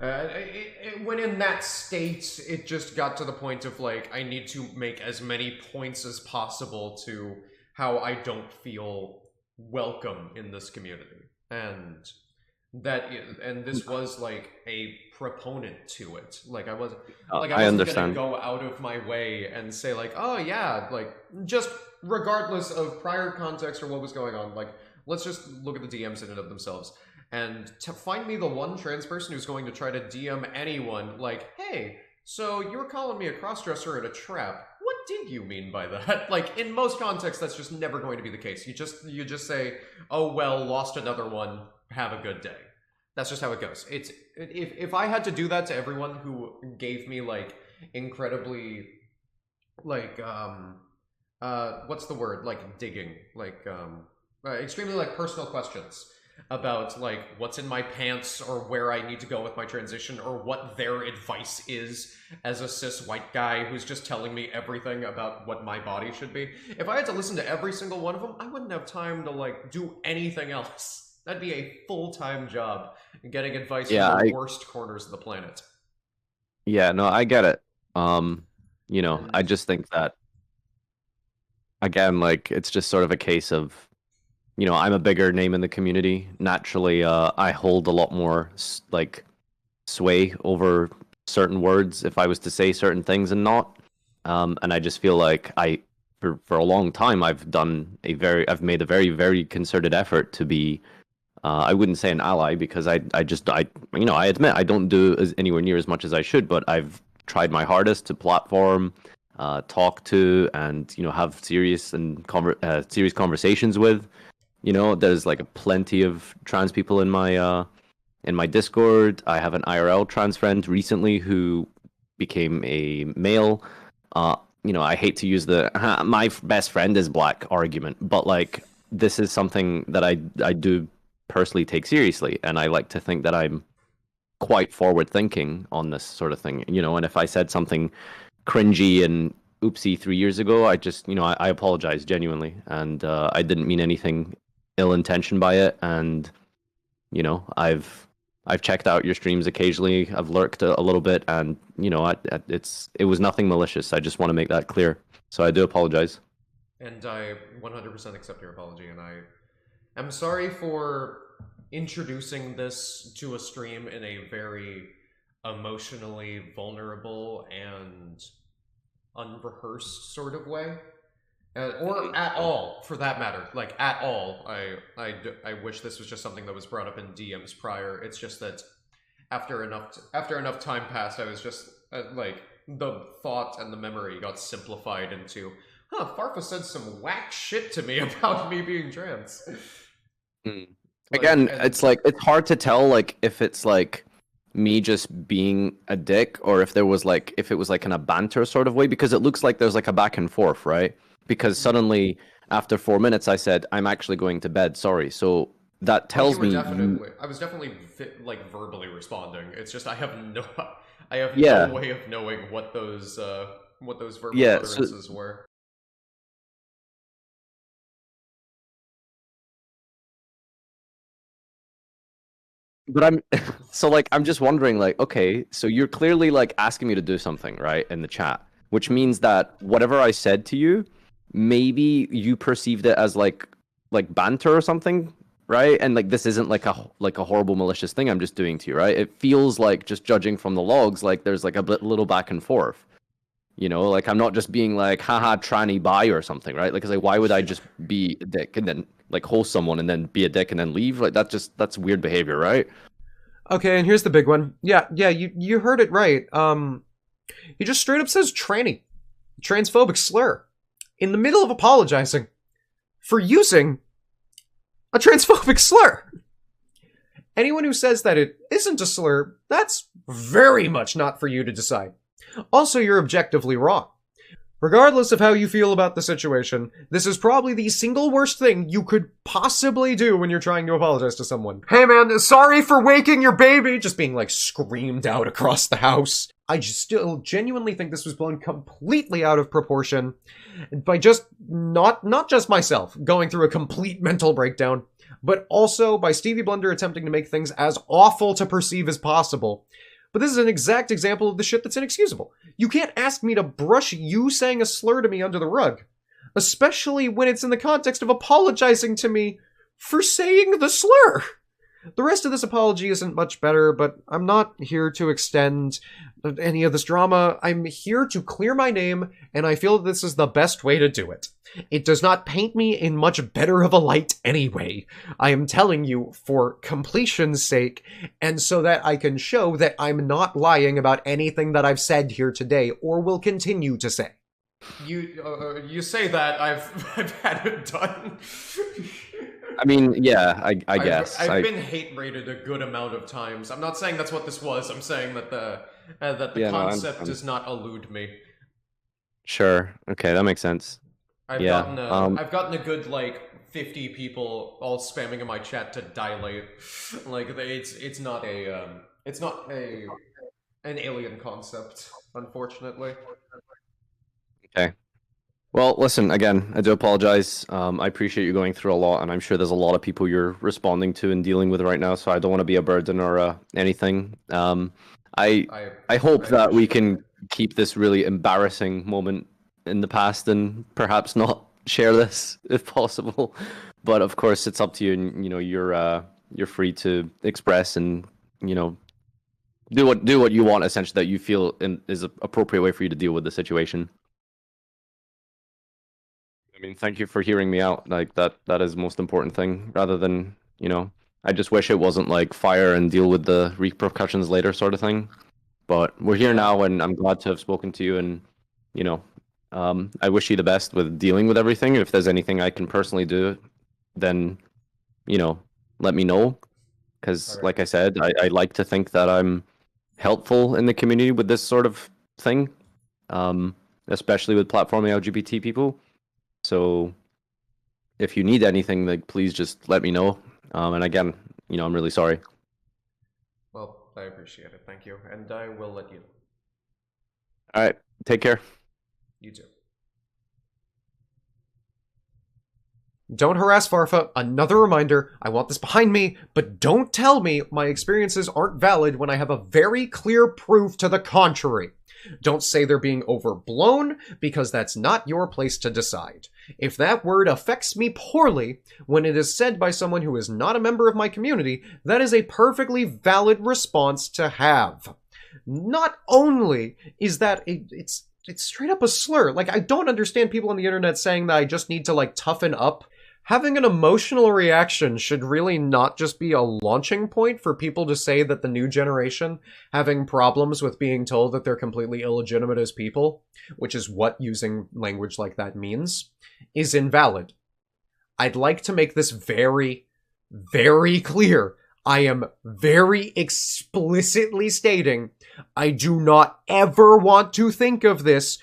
in that state, it just got to the point of like I need to make as many points as possible to how I don't feel welcome in this community, and and this was like a proponent to it. Like I I wasn't gonna understand. go out of my way and say like, oh yeah, like just regardless of prior context or what was going on, like let's just look at the DMs in and of themselves. And to find me the one trans person who's going to try to DM anyone, like, hey, so you were calling me a crossdresser and a trap. What did you mean by that? Like, in most contexts, that's just never going to be the case. You just say, oh well, lost another one. Have a good day. That's just how it goes. It's if I had to do that to everyone who gave me like incredibly like what's the word, like digging, like extremely like personal questions about like what's in my pants or where I need to go with my transition or what their advice is as a cis white guy who's just telling me everything about what my body should be. If I had to listen to every single one of them, I wouldn't have time to like do anything else. That'd be a full-time job getting advice Yeah, from the I worst corners of the planet. yeah, no, I get it. I And just think that again, like it's just sort of a case of, I'm a bigger name in the community. Naturally, I hold a lot more like sway over certain words if I was to say certain things and not. And I just feel like for a long time, I've made a very, very concerted effort to be, I wouldn't say an ally because I admit I don't do anywhere near as much as I should, but I've tried my hardest to platform, talk to, and have serious conversations with. There's like plenty of trans people in my Discord. I have an IRL trans friend recently who became a male. I hate to use the my best friend is black argument, but like this is something that I do personally take seriously, and I like to think that I'm quite forward thinking on this sort of thing. And if I said something cringy and oopsie 3 years ago, I just I apologize genuinely, and I didn't mean anything ill intention by it, and I've I've checked out your streams occasionally. I've lurked a little bit, and it was nothing malicious. I just want to make that clear. So I do apologize. And I 100% accept your apology, and I am sorry for introducing this to a stream in a very emotionally vulnerable and unrehearsed sort of way. Or at all, for that matter. Like, at all. I wish this was just something that was brought up in DMs prior. It's just that after enough time passed, I was just, like, the thought and the memory got simplified into, huh, Farfa said some whack shit to me about me being trans. Mm. Like, Again, and it's like it's hard to tell like if it's like me just being a dick or if it was like in a banter sort of way because it looks like there's like a back and forth, right? Because suddenly after 4 minutes I said I'm actually going to bed, sorry. So that oh, tells me I was definitely like verbally responding. It's just I have yeah, no way of knowing what those verbal yeah. So utterances were. but I'm so like I'm just wondering like okay, so you're clearly like asking me to do something, right, in the chat, which means that whatever I said to you, maybe you perceived it as like banter or something, right? And like this isn't like a horrible malicious thing I'm just doing to you, right? It feels like just judging from the logs like there's like a little back and forth. You know, like I'm not just being like haha tranny bye or something, right? Like, 'cause, like why would I just be a dick and then like host someone and then be a dick and then leave? Like that's weird behavior, right? Okay, and here's the big one. Yeah, you heard it right. He just straight up says tranny, transphobic slur, in the middle of apologizing for using a transphobic slur. Anyone who says that it isn't a slur, that's very much not for you to decide. Also, you're objectively wrong. Regardless of how you feel about the situation, this is probably the single worst thing you could possibly do when you're trying to apologize to someone. Hey man, sorry for waking your baby, just being like screamed out across the house. I still genuinely think this was blown completely out of proportion by just not just myself going through a complete mental breakdown, but also by Stevie Blunder attempting to make things as awful to perceive as possible. But this is an exact example of the shit that's inexcusable. You can't ask me to brush you saying a slur to me under the rug, especially when it's in the context of apologizing to me for saying the slur. The rest of this apology isn't much better, but I'm not here to extend any of this drama. I'm here to clear my name, and I feel that this is the best way to do it. It does not paint me in much better of a light anyway. I am telling you for completion's sake, and so that I can show that I'm not lying about anything that I've said here today, or will continue to say. You say that I've had it done. I mean, yeah, I guess. I've been hate rated a good amount of times. I'm not saying that's what this was. I'm saying that the Yeah, no, I concept understand. does not elude me. Sure. Okay, that makes sense. Yeah. I've gotten a good like 50 people all spamming in my chat to dilate. Like it's not a an alien concept, unfortunately. Okay. Well, listen, again, I do apologize. I appreciate you going through a lot, and I'm sure there's a lot of people you're responding to and dealing with right now, so I don't want to be a burden or anything. I I hope I that we appreciate it. can keep this really embarrassing moment in the past and perhaps not share this if possible. But of course, it's up to you, and you're free to express and you know do what you want, essentially, that you feel is an appropriate way for you to deal with the situation. I mean, thank you for hearing me out. Like that is the most important thing, rather than, I just wish it wasn't like fire and deal with the repercussions later sort of thing. But we're here Yeah. now, and I'm glad to have spoken to you. And you know, I wish you the best with dealing with everything. If there's anything I can personally do, then you know, let me know. All Because, right. like I said, I like to think that I'm helpful in the community with this sort of thing, especially with platforming LGBT people. So if you need anything, like please just let me know. And again, I'm really sorry. Well, I appreciate it. Thank you, and I will let you know. All right, take care. You too. Don't harass Farfa. Another reminder, I want this behind me, but don't tell me my experiences aren't valid when I have a very clear proof to the contrary. Don't say they're being overblown, because that's not your place to decide. If that word affects me poorly when it is said by someone who is not a member of my community, that is a perfectly valid response to have. Not only is that it's straight up a slur. Like, I don't understand people on the internet saying that I just need to, like, toughen up. Having an emotional reaction should really not just be a launching point for people to say that the new generation having problems with being told that they're completely illegitimate as people, which is what using language like that means, is invalid. I'd like to make this very, very clear. I am very explicitly stating I do not ever want to think of this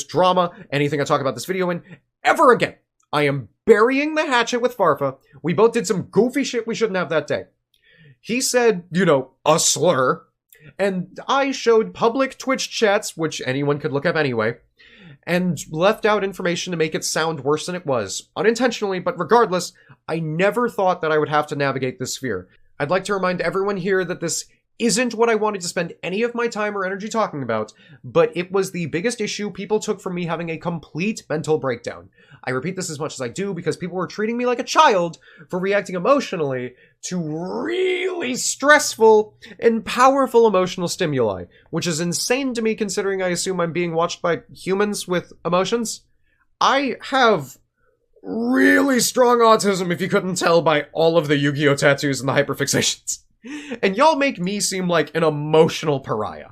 drama, anything I talk about this video in, ever again. I am burying the hatchet with Farfa. We both did some goofy shit we shouldn't have that day. He said, a slur, and I showed public Twitch chats, which anyone could look up anyway, and left out information to make it sound worse than it was. Unintentionally, but regardless, I never thought that I would have to navigate this sphere. I'd like to remind everyone here that this isn't what I wanted to spend any of my time or energy talking about, but it was the biggest issue people took from me having a complete mental breakdown. I repeat this as much as I do because people were treating me like a child for reacting emotionally to really stressful and powerful emotional stimuli, which is insane to me considering I assume I'm being watched by humans with emotions. I have really strong autism, if you couldn't tell by all of the Yu-Gi-Oh tattoos and the hyperfixations. And y'all make me seem like an emotional pariah.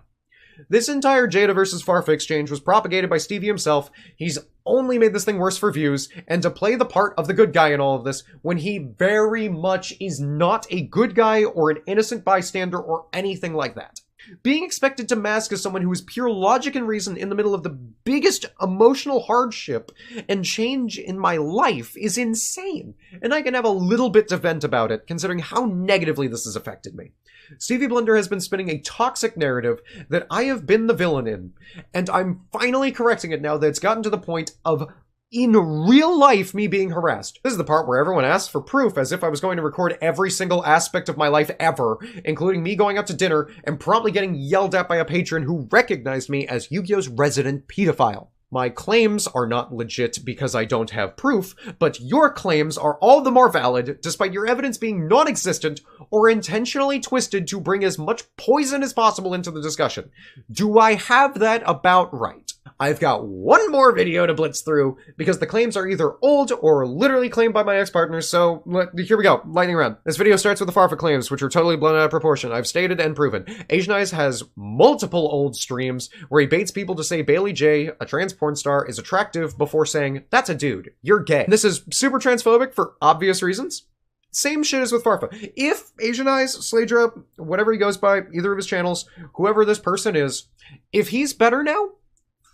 This entire Jada versus Farfa exchange was propagated by Stevie himself. He's only made this thing worse for views, and to play the part of the good guy in all of this, when he very much is not a good guy or an innocent bystander or anything like that. Being expected to mask as someone who is pure logic and reason in the middle of the biggest emotional hardship and change in my life is insane, and I can have a little bit to vent about it, considering how negatively this has affected me. Stevie Blunder has been spinning a toxic narrative that I have been the villain in, and I'm finally correcting it now that it's gotten to the point of in real life me being harassed. This is the part where everyone asks for proof as if I was going to record every single aspect of my life ever, including me going out to dinner and promptly getting yelled at by a patron who recognized me as Yu-Gi-Oh's resident pedophile. My claims are not legit because I don't have proof, but your claims are all the more valid despite your evidence being non-existent or intentionally twisted to bring as much poison as possible into the discussion. Do I have that about right? I've got one more video to blitz through because the claims are either old or literally claimed by my ex-partners, so here we go, lightning round. This video starts with the Farfa claims, which are totally blown out of proportion. I've stated and proven. Asian Eyes has multiple old streams where he baits people to say Bailey J, a trans porn star, is attractive before saying, that's a dude, you're gay. This is super transphobic for obvious reasons. Same shit as with Farfa. If Asian Eyes, Sladra, whatever he goes by, either of his channels, whoever this person is, if he's better now,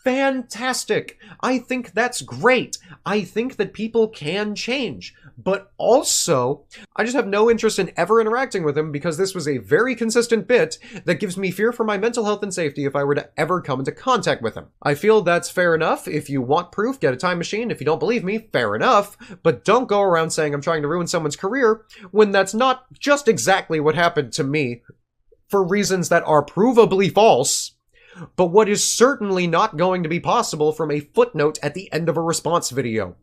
fantastic. I think that's great. I think that people can change. But also, I just have no interest in ever interacting with him because this was a very consistent bit that gives me fear for my mental health and safety if I were to ever come into contact with him. I feel that's fair enough. If you want proof, get a time machine. If you don't believe me, fair enough. But don't go around saying I'm trying to ruin someone's career when that's not just exactly what happened to me for reasons that are provably false. But what is certainly not going to be possible from a footnote at the end of a response video.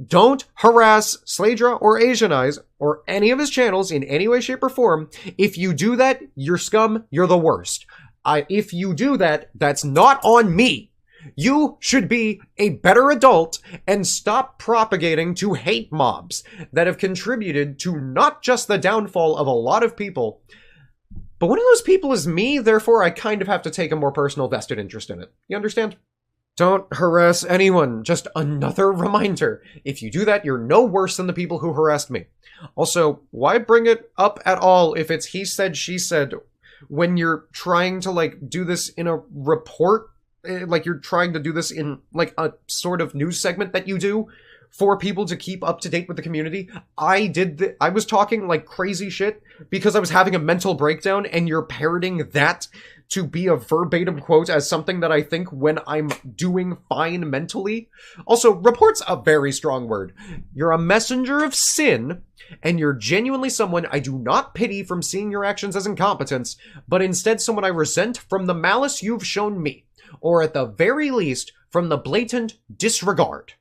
Don't harass Sladra or Asian Eyes or any of his channels in any way, shape, or form. If you do that, you're scum, you're the worst. If you do that, that's not on me. You should be a better adult and stop propagating to hate mobs that have contributed to not just the downfall of a lot of people, but one of those people is me, therefore I kind of have to take a more personal vested interest in it. You understand? Don't harass anyone. Just another reminder. If you do that, you're no worse than the people who harassed me. Also, why bring it up at all if it's he said, she said, when you're trying to, do this in a report? Like, you're trying to do this in, a sort of news segment that you do for people to keep up to date with the community. I was talking, crazy shit because I was having a mental breakdown, and you're parroting that to be a verbatim quote as something that I think when I'm doing fine mentally. Also, report's a very strong word. You're a messenger of sin, and you're genuinely someone I do not pity from seeing your actions as incompetence, but instead someone I resent from the malice you've shown me, or at the very least, from the blatant disregard.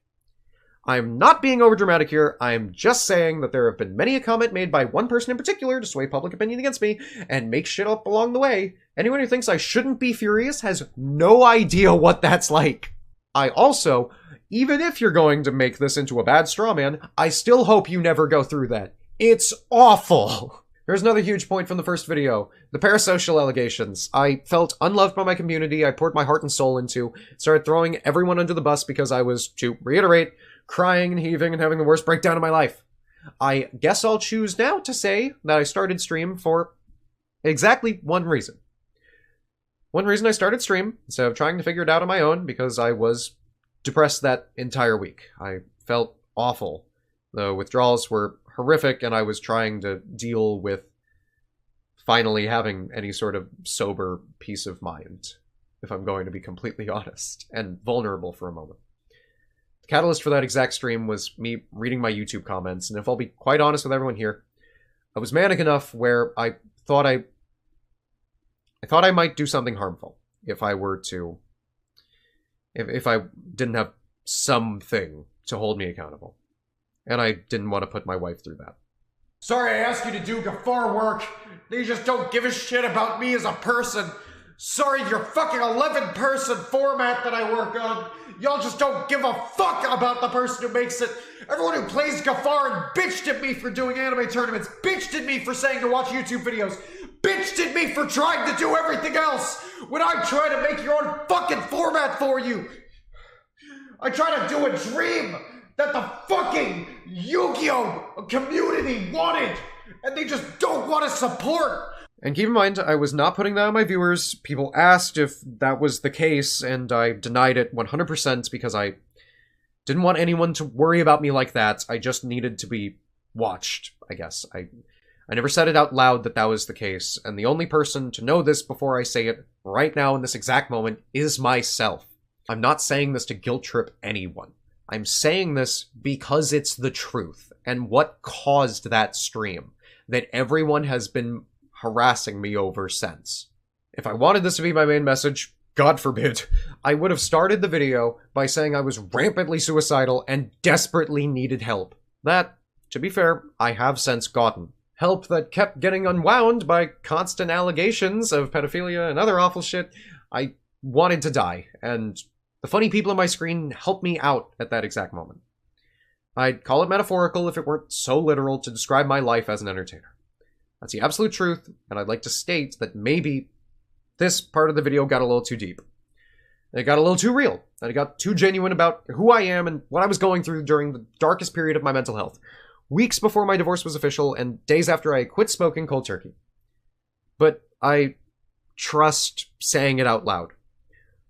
I'm not being overdramatic here, I'm just saying that there have been many a comment made by one person in particular to sway public opinion against me and make shit up along the way. Anyone who thinks I shouldn't be furious has no idea what that's like. I also, even if you're going to make this into a bad straw man, I still hope you never go through that. It's awful! Here's another huge point from the first video. The parasocial allegations. I felt unloved by my community I poured my heart and soul into, started throwing everyone under the bus because I was, to reiterate, crying and heaving and having the worst breakdown of my life. I guess I'll choose now to say that I started stream for exactly one reason. One reason I started stream, instead of trying to figure it out on my own, because I was depressed that entire week. I felt awful. The withdrawals were horrific, and I was trying to deal with finally having any sort of sober peace of mind, if I'm going to be completely honest, and vulnerable for a moment. The catalyst for that exact stream was me reading my YouTube comments, and if I'll be quite honest with everyone here, I was manic enough where I thought I might do something harmful if I were to, if I didn't have something to hold me accountable. And I didn't want to put my wife through that. Sorry I asked you to do Gafar work. You just don't give a shit about me as a person. Sorry, your fucking 11-person format that I work on. Y'all just don't give a fuck about the person who makes it. Everyone who plays Gafar and bitched at me for doing anime tournaments, bitched at me for saying to watch YouTube videos, bitched at me for trying to do everything else when I try to make your own fucking format for you. I try to do a dream that the fucking Yu-Gi-Oh! Community wanted, and they just don't want to support. And keep in mind, I was not putting that on my viewers. People asked if that was the case, and I denied it 100% because I didn't want anyone to worry about me like that. I just needed to be watched, I guess. I never said it out loud that that was the case, and the only person to know this before I say it right now in this exact moment is myself. I'm not saying this to guilt trip anyone. I'm saying this because it's the truth, and what caused that stream that everyone has been harassing me over since. If I wanted this to be my main message, God forbid, I would have started the video by saying I was rampantly suicidal and desperately needed help. That, to be fair, I have since gotten. Help that kept getting unwound by constant allegations of pedophilia and other awful shit. I wanted to die, and the funny people on my screen helped me out at that exact moment. I'd call it metaphorical if it weren't so literal to describe my life as an entertainer. That's the absolute truth, and I'd like to state that maybe this part of the video got a little too deep. And it got a little too real, and it got too genuine about who I am and what I was going through during the darkest period of my mental health. Weeks before my divorce was official, and days after I quit smoking cold turkey. But I trust saying it out loud.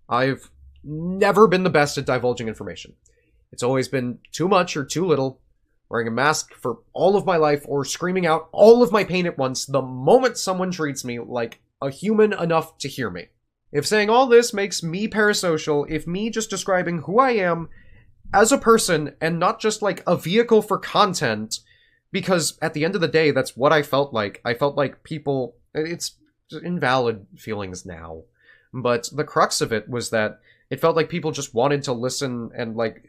I've never been the best at divulging information. It's always been too much or too little, wearing a mask for all of my life, or screaming out all of my pain at once the moment someone treats me like a human enough to hear me. If saying all this makes me parasocial, if me just describing who I am as a person and not just like a vehicle for content, because at the end of the day, that's what I felt like. I felt like people, it's invalid feelings now, but the crux of it was that it felt like people just wanted to listen and, like,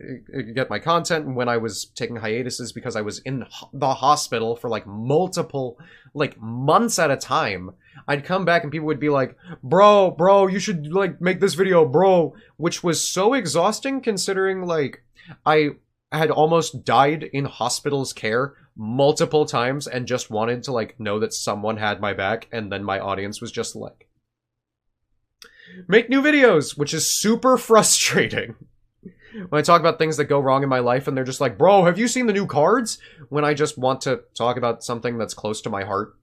get my content when I was taking hiatuses because I was in the hospital for, like, multiple, like, months at a time. I'd come back and people would be like, bro, you should, like, make this video, bro. Which was so exhausting considering, like, I had almost died in hospital's care multiple times and just wanted to, like, know that someone had my back, and then my audience was just like, make new videos, which is super frustrating. When I talk about things that go wrong in my life and they're just like, bro, have you seen the new cards? When I just want to talk about something that's close to my heart.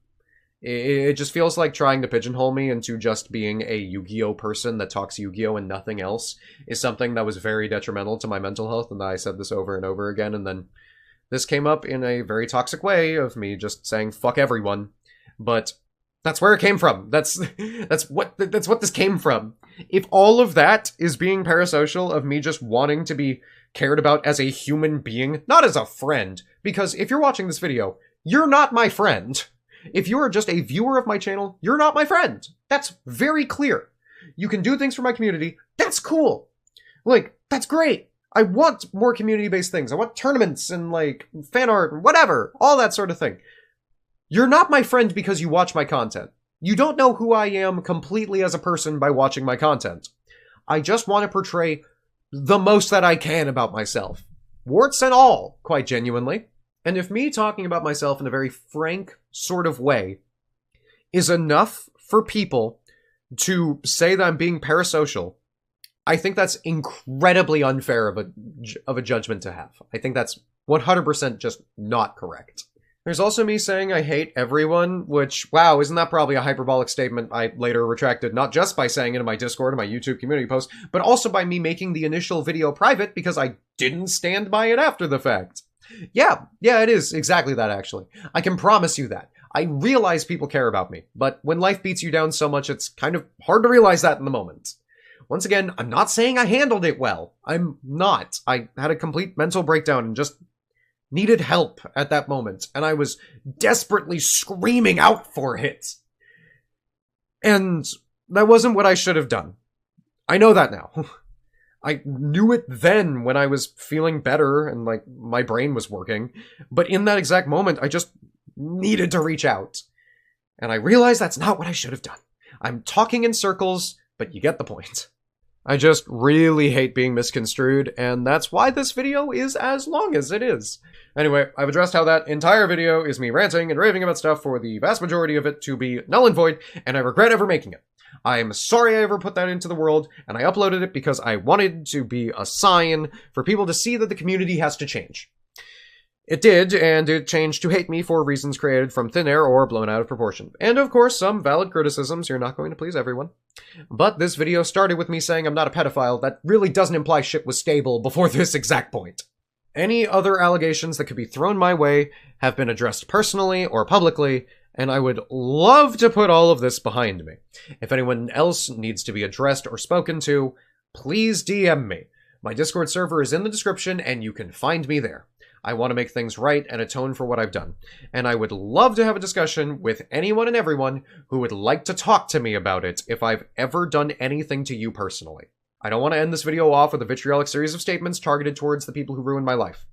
It just feels like trying to pigeonhole me into just being a Yu-Gi-Oh person that talks Yu-Gi-Oh and nothing else is something that was very detrimental to my mental health, and I said this over and over again, and then this came up in a very toxic way of me just saying fuck everyone. But That's where it came from. That's what this came from. If all of that is being parasocial of me just wanting to be cared about as a human being, not as a friend, because if you're watching this video, you're not my friend. If you are just a viewer of my channel, you're not my friend. That's very clear. You can do things for my community. That's cool. Like, that's great. I want more community-based things. I want tournaments and, like, fan art and whatever. All that sort of thing. You're not my friend because you watch my content. You don't know who I am completely as a person by watching my content. I just want to portray the most that I can about myself. Warts and all, quite genuinely. And if me talking about myself in a very frank sort of way is enough for people to say that I'm being parasocial, I think that's incredibly unfair of a judgment to have. I think that's 100% just not correct. There's also me saying I hate everyone, which, wow, isn't that probably a hyperbolic statement I later retracted, not just by saying it in my Discord and my YouTube community post, but also by me making the initial video private because I didn't stand by it after the fact. Yeah, it is exactly that, actually. I can promise you that. I realize people care about me, but when life beats you down so much, it's kind of hard to realize that in the moment. Once again, I'm not saying I handled it well. I'm not. I had a complete mental breakdown and just needed help at that moment, and I was desperately screaming out for it. And that wasn't what I should have done. I know that now. I knew it then when I was feeling better and, like, my brain was working, but in that exact moment, I just needed to reach out. And I realized that's not what I should have done. I'm talking in circles, but you get the point. I just really hate being misconstrued, and that's why this video is as long as it is. Anyway, I've addressed how that entire video is me ranting and raving about stuff for the vast majority of it to be null and void, and I regret ever making it. I'm sorry I ever put that into the world, and I uploaded it because I wanted to be a sign for people to see that the community has to change. It did, and it changed to hate me for reasons created from thin air or blown out of proportion. And of course, some valid criticisms. You're not going to please everyone. But this video started with me saying I'm not a pedophile. That really doesn't imply shit was stable before this exact point. Any other allegations that could be thrown my way have been addressed personally or publicly, and I would love to put all of this behind me. If anyone else needs to be addressed or spoken to, please DM me. My Discord server is in the description, and you can find me there. I want to make things right and atone for what I've done. And I would love to have a discussion with anyone and everyone who would like to talk to me about it if I've ever done anything to you personally. I don't want to end this video off with a vitriolic series of statements targeted towards the people who ruined my life.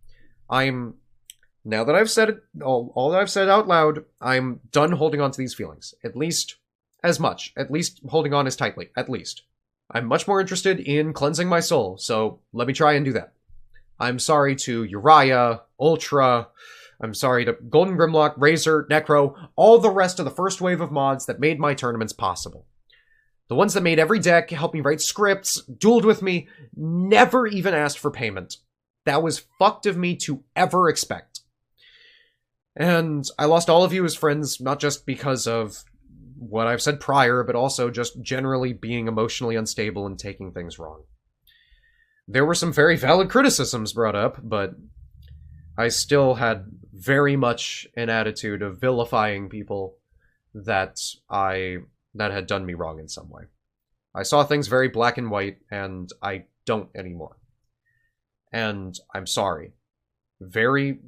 Now that I've said it, all that I've said out loud, I'm done holding on to these feelings. At least as much. At least holding on as tightly. At least. I'm much more interested in cleansing my soul, so let me try and do that. I'm sorry to Uriah, Ultra, I'm sorry to Golden Grimlock, Razor, Necro, all the rest of the first wave of mods that made my tournaments possible. The ones that made every deck, helped me write scripts, dueled with me, never even asked for payment. That was fucked of me to ever expect. And I lost all of you as friends, not just because of what I've said prior, but also just generally being emotionally unstable and taking things wrong. There were some very valid criticisms brought up, but I still had very much an attitude of vilifying people that had done me wrong in some way. I saw things very black and white, and I don't anymore. And I'm sorry. Very,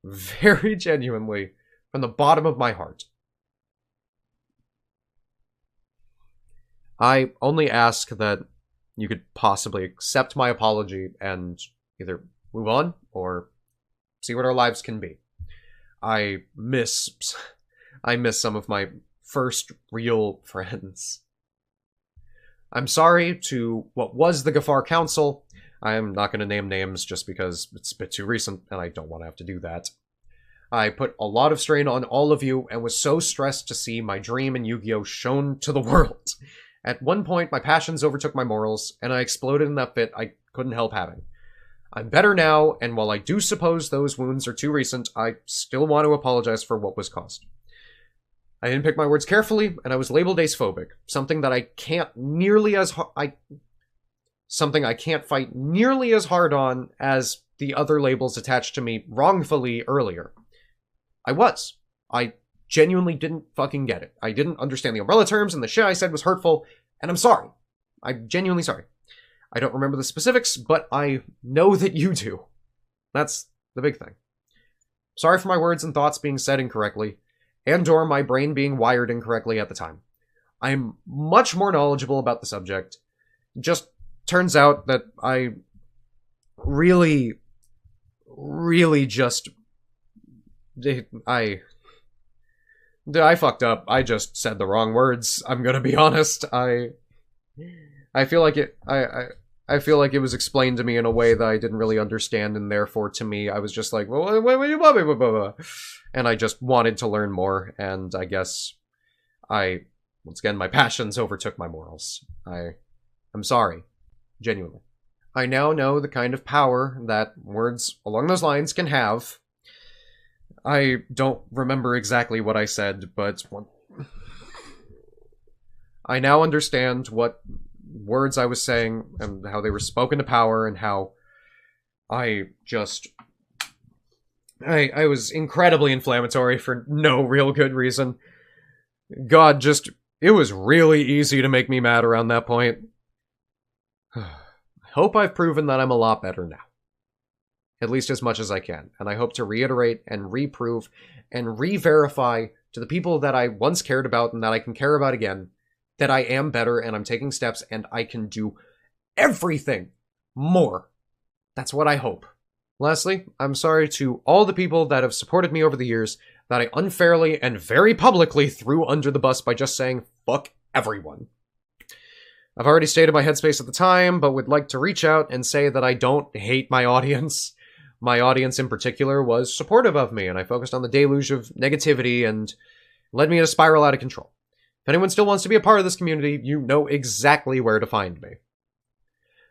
very genuinely, from the bottom of my heart. I only ask that you could possibly accept my apology and either move on or see what our lives can be. I miss some of my first real friends. I'm sorry to what was the Gafar Council. I'm not going to name names just because it's a bit too recent and I don't want to have to do that. I put a lot of strain on all of you and was so stressed to see my dream in Yu-Gi-Oh! Shown to the world. At one point, my passions overtook my morals, and I exploded in that fit I couldn't help having. I'm better now, and while I do suppose those wounds are too recent, I still want to apologize for what was caused. I didn't pick my words carefully, and I was labeled acephobic, something that I can't fight nearly as hard on as the other labels attached to me wrongfully earlier. I genuinely didn't fucking get it. I didn't understand the umbrella terms, and the shit I said was hurtful, and I'm sorry. I'm genuinely sorry. I don't remember the specifics, but I know that you do. That's the big thing. Sorry for my words and thoughts being said incorrectly, and/or my brain being wired incorrectly at the time. I'm much more knowledgeable about the subject. Just turns out that I really just... I fucked up. I just said the wrong words. I'm gonna be honest. I feel like it... I feel like it was explained to me in a way that I didn't really understand, and therefore, to me, I was just like, well, wait, and I just wanted to learn more, and I guess once again, my passions overtook my morals. I'm sorry. Genuinely. I now know the kind of power that words along those lines can have. I don't remember exactly what I said, but I now understand what words I was saying and how they were spoken to power, and how I was incredibly inflammatory for no real good reason. God, it was really easy to make me mad around that point. I hope I've proven that I'm a lot better now. At least as much as I can. And I hope to reiterate and reprove and re-verify to the people that I once cared about and that I can care about again that I am better and I'm taking steps and I can do everything more. That's what I hope. Lastly, I'm sorry to all the people that have supported me over the years that I unfairly and very publicly threw under the bus by just saying, fuck everyone. I've already stated my headspace at the time, but would like to reach out and say that I don't hate my audience. My audience in particular was supportive of me, and I focused on the deluge of negativity and led me in a spiral out of control. If anyone still wants to be a part of this community, you know exactly where to find me.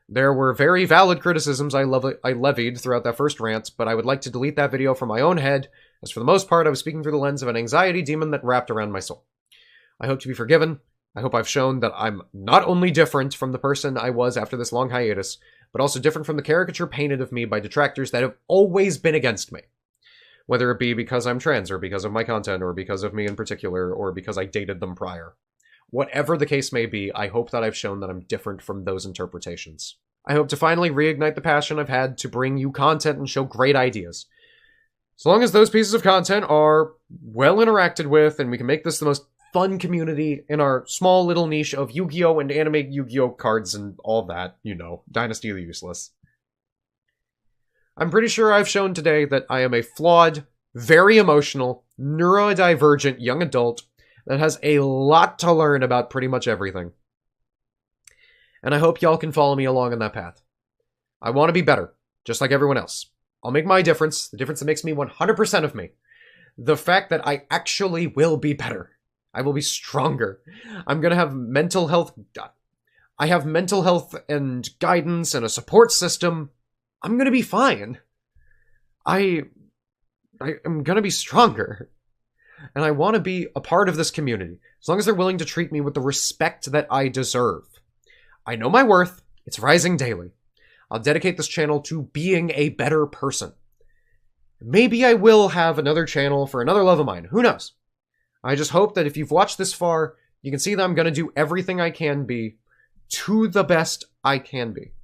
There were very valid criticisms I levied throughout that first rant, but I would like to delete that video from my own head, as for the most part I was speaking through the lens of an anxiety demon that wrapped around my soul. I hope to be forgiven. I hope I've shown that I'm not only different from the person I was after this long hiatus, but also different from the caricature painted of me by detractors that have always been against me. Whether it be because I'm trans, or because of my content, or because of me in particular, or because I dated them prior. Whatever the case may be, I hope that I've shown that I'm different from those interpretations. I hope to finally reignite the passion I've had to bring you content and show great ideas. As long as those pieces of content are well interacted with, and we can make this the most fun community in our small little niche of Yu-Gi-Oh! And anime Yu-Gi-Oh! Cards and all that, Dynasty of the Useless. I'm pretty sure I've shown today that I am a flawed, very emotional, neurodivergent young adult that has a lot to learn about pretty much everything. And I hope y'all can follow me along on that path. I want to be better, just like everyone else. I'll make my difference, the difference that makes me 100% of me. The fact that I actually will be better. I will be stronger. I'm gonna have mental health. I have mental health and guidance and a support system. I'm gonna be fine. I am gonna be stronger. And I want to be a part of this community, as long as they're willing to treat me with the respect that I deserve. I know my worth. It's rising daily. I'll dedicate this channel to being a better person. Maybe I will have another channel for another love of mine. Who knows? I just hope that if you've watched this far, you can see that I'm going to do everything I can be to the best I can be.